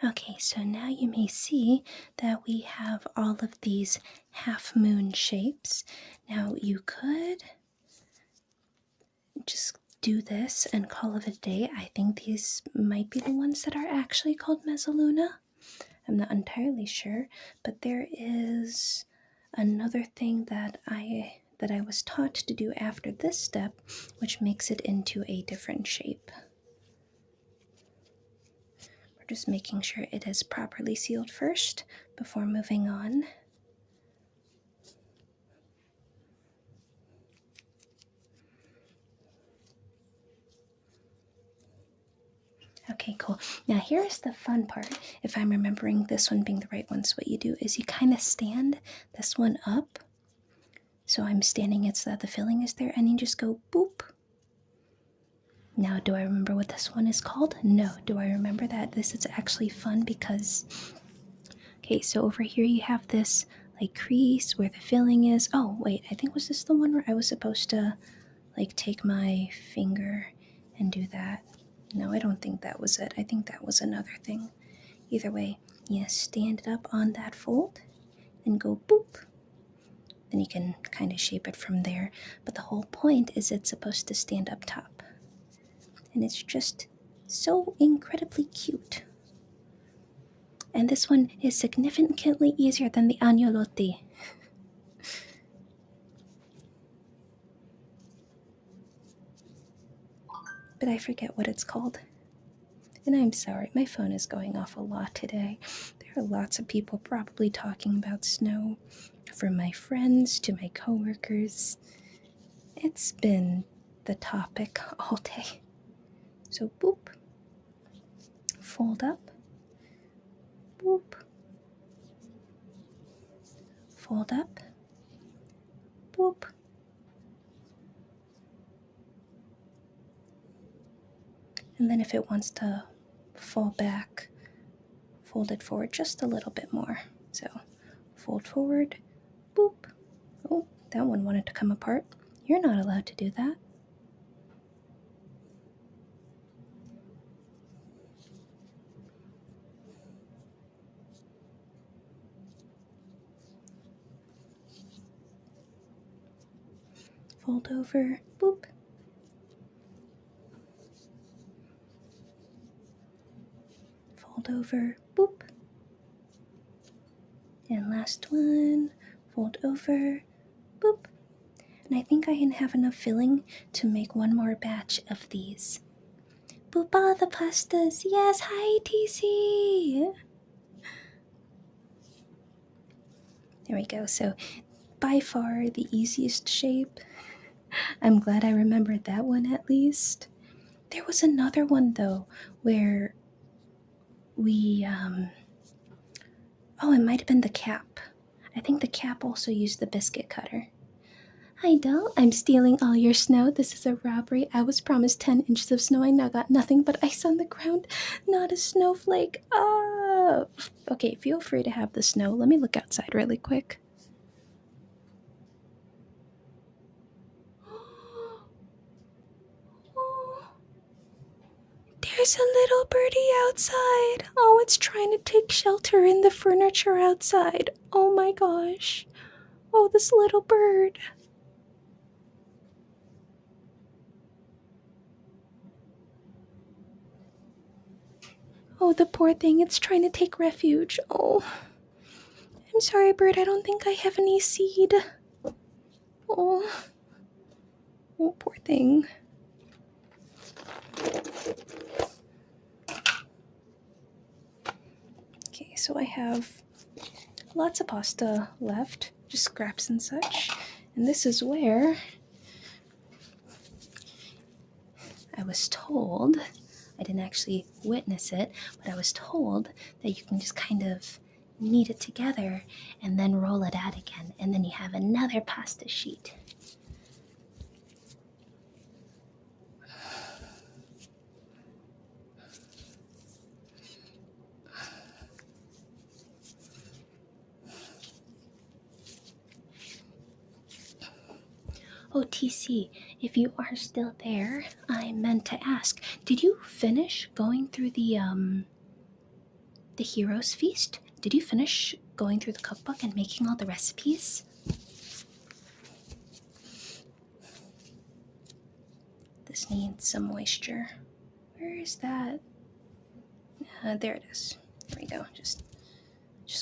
Okay, so now you may see that we have all of these half moon shapes. Now you could just do this and call it a day. I think these might be the ones that are actually called mezzaluna. I'm not entirely sure, but there is another thing that I was taught to do after this step, which makes it into a different shape. We're just making sure it is properly sealed first before moving on. Okay, cool. Now here's the fun part. If I'm remembering this one being the right one, so what you do is you kind of stand this one up. So I'm standing it so that the filling is there, and you just go boop. Now, do I remember what this one is called? No. Do I remember that this is actually fun because... Okay, so over here you have this like crease where the filling is. Oh, wait, I think was this the one where I was supposed to like take my finger and do that? No, I don't think that was it. I think that was another thing. Either way, you stand it up on that fold and go boop. Then you can kind of shape it from there. But the whole point is it's supposed to stand up top. And it's just so incredibly cute. And this one is significantly easier than the agnolotti. But I forget what it's called. And I'm sorry, my phone is going off a lot today. There are lots of people probably talking about snow, from my friends to my coworkers. It's been the topic all day. So boop, fold up, boop, fold up, boop. And then if it wants to fall back, fold it forward just a little bit more. So fold forward, boop. Oh, that one wanted to come apart. You're not allowed to do that. Fold over, boop. Fold over, boop. And last one, fold over, boop. And I think I can have enough filling to make one more batch of these. Boop all the pastas. Yes, hi TC. There we go. So by far the easiest shape. I'm glad I remembered that one at least. There was another one though where we oh, it might have been the cap. I think the cap also used the biscuit cutter. Hi, Del. I'm stealing all your snow. This is a robbery. I was promised 10 inches of snow. I now got nothing but ice on the ground. Not a snowflake. Oh. Okay, feel free to have the snow. Let me look outside really quick. There's a little birdie outside. Oh, it's trying to take shelter in the furniture outside. Oh my gosh. Oh, this little bird. Oh, the poor thing. It's trying to take refuge. Oh. I'm sorry, bird. I don't think I have any seed. Oh. Oh, poor thing. Okay, so I have lots of pasta left, just scraps and such. And this is where I was told, I didn't actually witness it, but I was told that you can just kind of knead it together and then roll it out again. And then you have another pasta sheet. Oh, TC, if you are still there, I meant to ask, did you finish going through the the Heroes Feast. Did you finish going through the cookbook and making all the recipes? This needs some moisture. Where is that? There it is. There we go. Just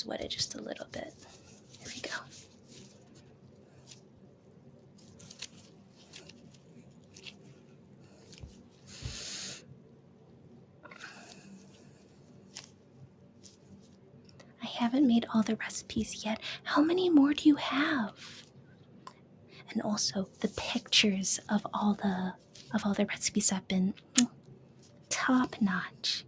wet it just a little bit. There we go. I haven't made all the recipes yet. How many more do you have? And also the pictures of all the recipes have been top notch.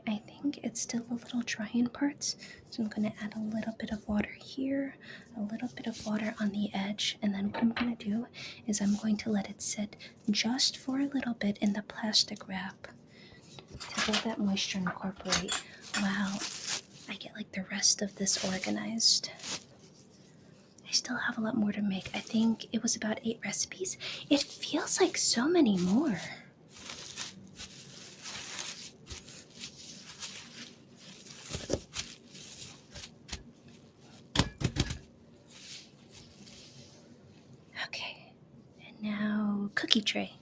I think it's still a little dry in parts, so I'm going to add a little bit of water here, a little bit of water on the edge, and then what I'm going to do is I'm going to let it sit just for a little bit in the plastic wrap to let that moisture incorporate. Wow, I get like the rest of this organized. I still have a lot more to make. I think it was about 8 recipes. It feels like so many more. Okay, and now cookie tray,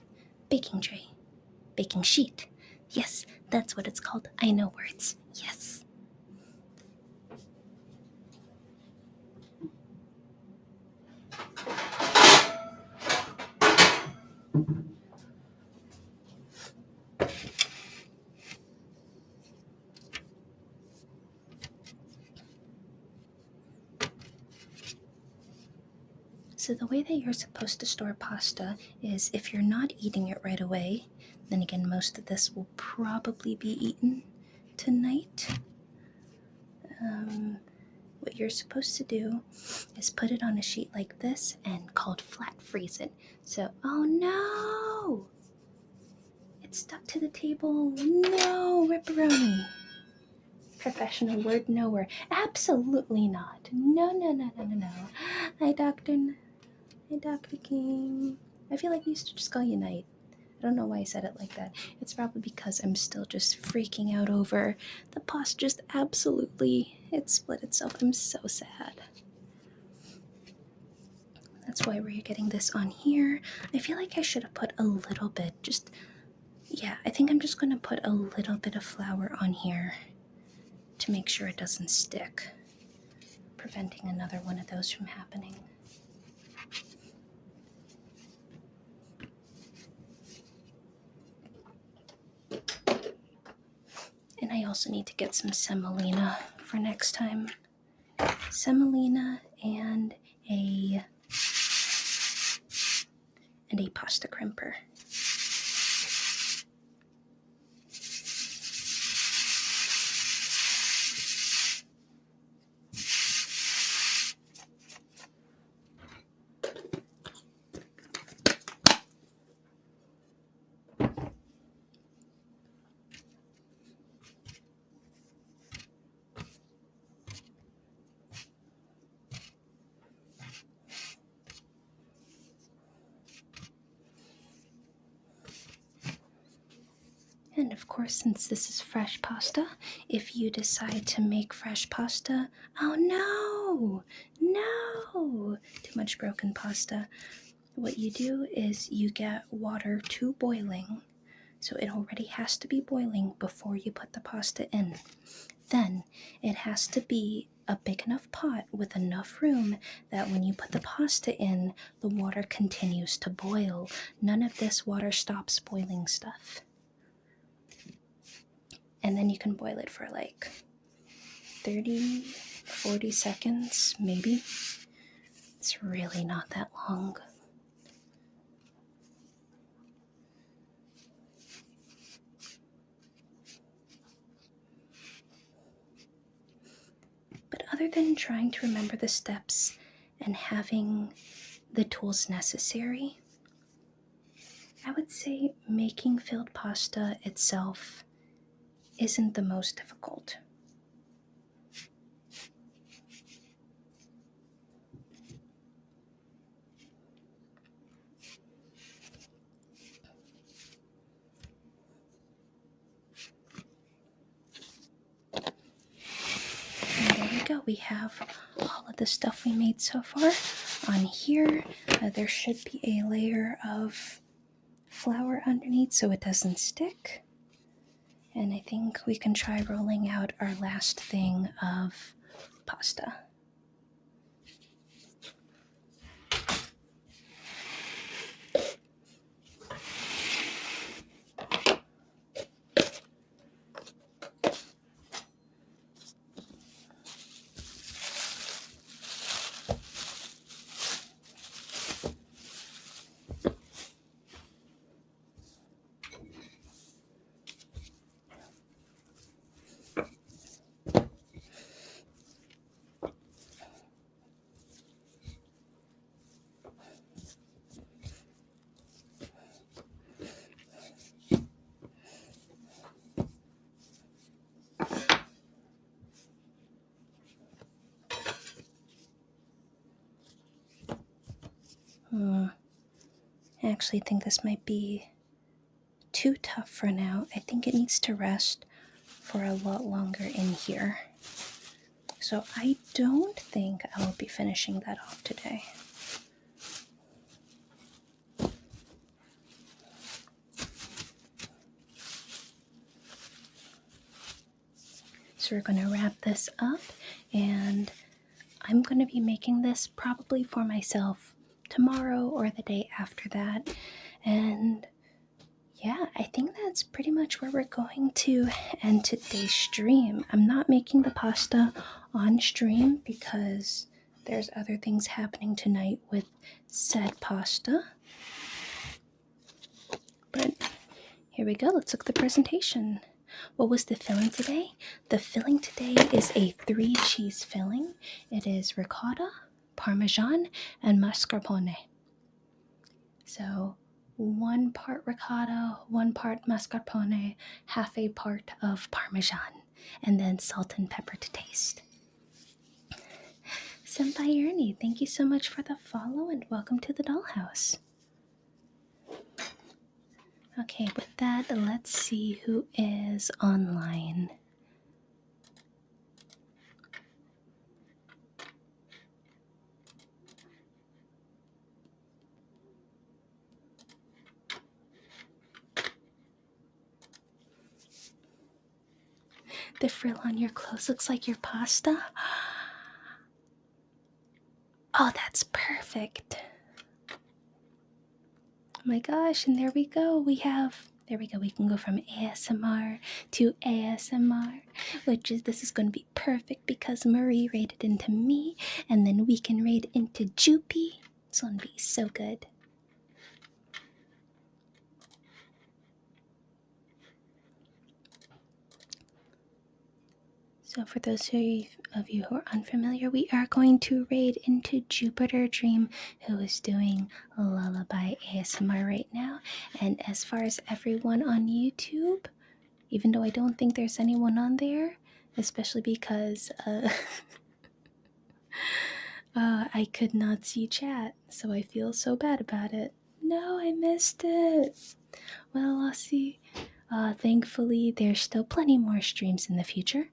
baking sheet. Yes, that's what it's called. I know words. Yes. So the way that you're supposed to store pasta is if you're not eating it right away, then again, most of this will probably be eaten tonight. What you're supposed to do is put it on a sheet like this and called flat freeze it. So, oh no! It's stuck to the table. No, ripperoni. Professional word nowhere. Absolutely not. No. Hi, Dr. King. I feel like we used to just call you Knight. I don't know why I said it like that. It's probably because I'm still just freaking out over the pasta just absolutely, it split itself. I'm so sad. That's why we're getting this on here. I feel like I should have put a little bit, I think I'm just going to put a little bit of flour on here to make sure it doesn't stick, preventing another one of those from happening. And I also need to get some semolina for next time. Semolina and a pasta crimper. And of course, since this is fresh pasta, if you decide to make fresh pasta, oh no, too much broken pasta. What you do is you get water to boiling, so it already has to be boiling before you put the pasta in. Then it has to be a big enough pot with enough room that when you put the pasta in, the water continues to boil. None of this water stops boiling stuff. And then you can boil it for like 30, 40 seconds, maybe. It's really not that long. But other than trying to remember the steps and having the tools necessary, I would say making filled pasta itself isn't the most difficult. And there we go. We have all of the stuff we made so far. On here, there should be a layer of flour underneath so it doesn't stick. And I think we can try rolling out our last thing of pasta. I actually think this might be too tough for now. I think it needs to rest for a lot longer in here. So I don't think I will be finishing that off today. So we're going to wrap this up, and I'm going to be making this probably for myself tomorrow or the day after that. And yeah, I think that's pretty much where we're going to end today's stream. I'm not making the pasta on stream because there's other things happening tonight with said pasta. But here we go. Let's look at the presentation. What was the filling today? The filling today is a 3-cheese filling. It is ricotta, parmesan, and mascarpone. So 1 part ricotta, 1 part mascarpone, half a part of parmesan, and then salt and pepper to taste. Senpai Ernie, thank you so much for the follow and welcome to the dollhouse. Okay, with that, let's see who is online. The frill on your clothes looks like your pasta. Oh, that's perfect. Oh my gosh, and there we go. We can go from ASMR to ASMR, this is going to be perfect because Marie raided into me, and then we can raid into Joopy. It's going to be so good. So for those of you who are unfamiliar, we are going to raid into Jupiter Dream, who is doing a lullaby ASMR right now. And as far as everyone on YouTube, even though I don't think there's anyone on there, especially because I could not see chat, so I feel so bad about it. No, I missed it. Well, I'll see. Thankfully, there's still plenty more streams in the future.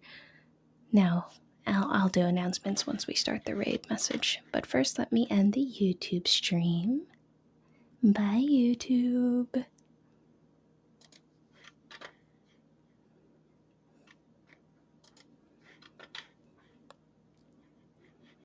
Now, I'll do announcements once we start the raid message. But first, let me end the YouTube stream. Bye, YouTube.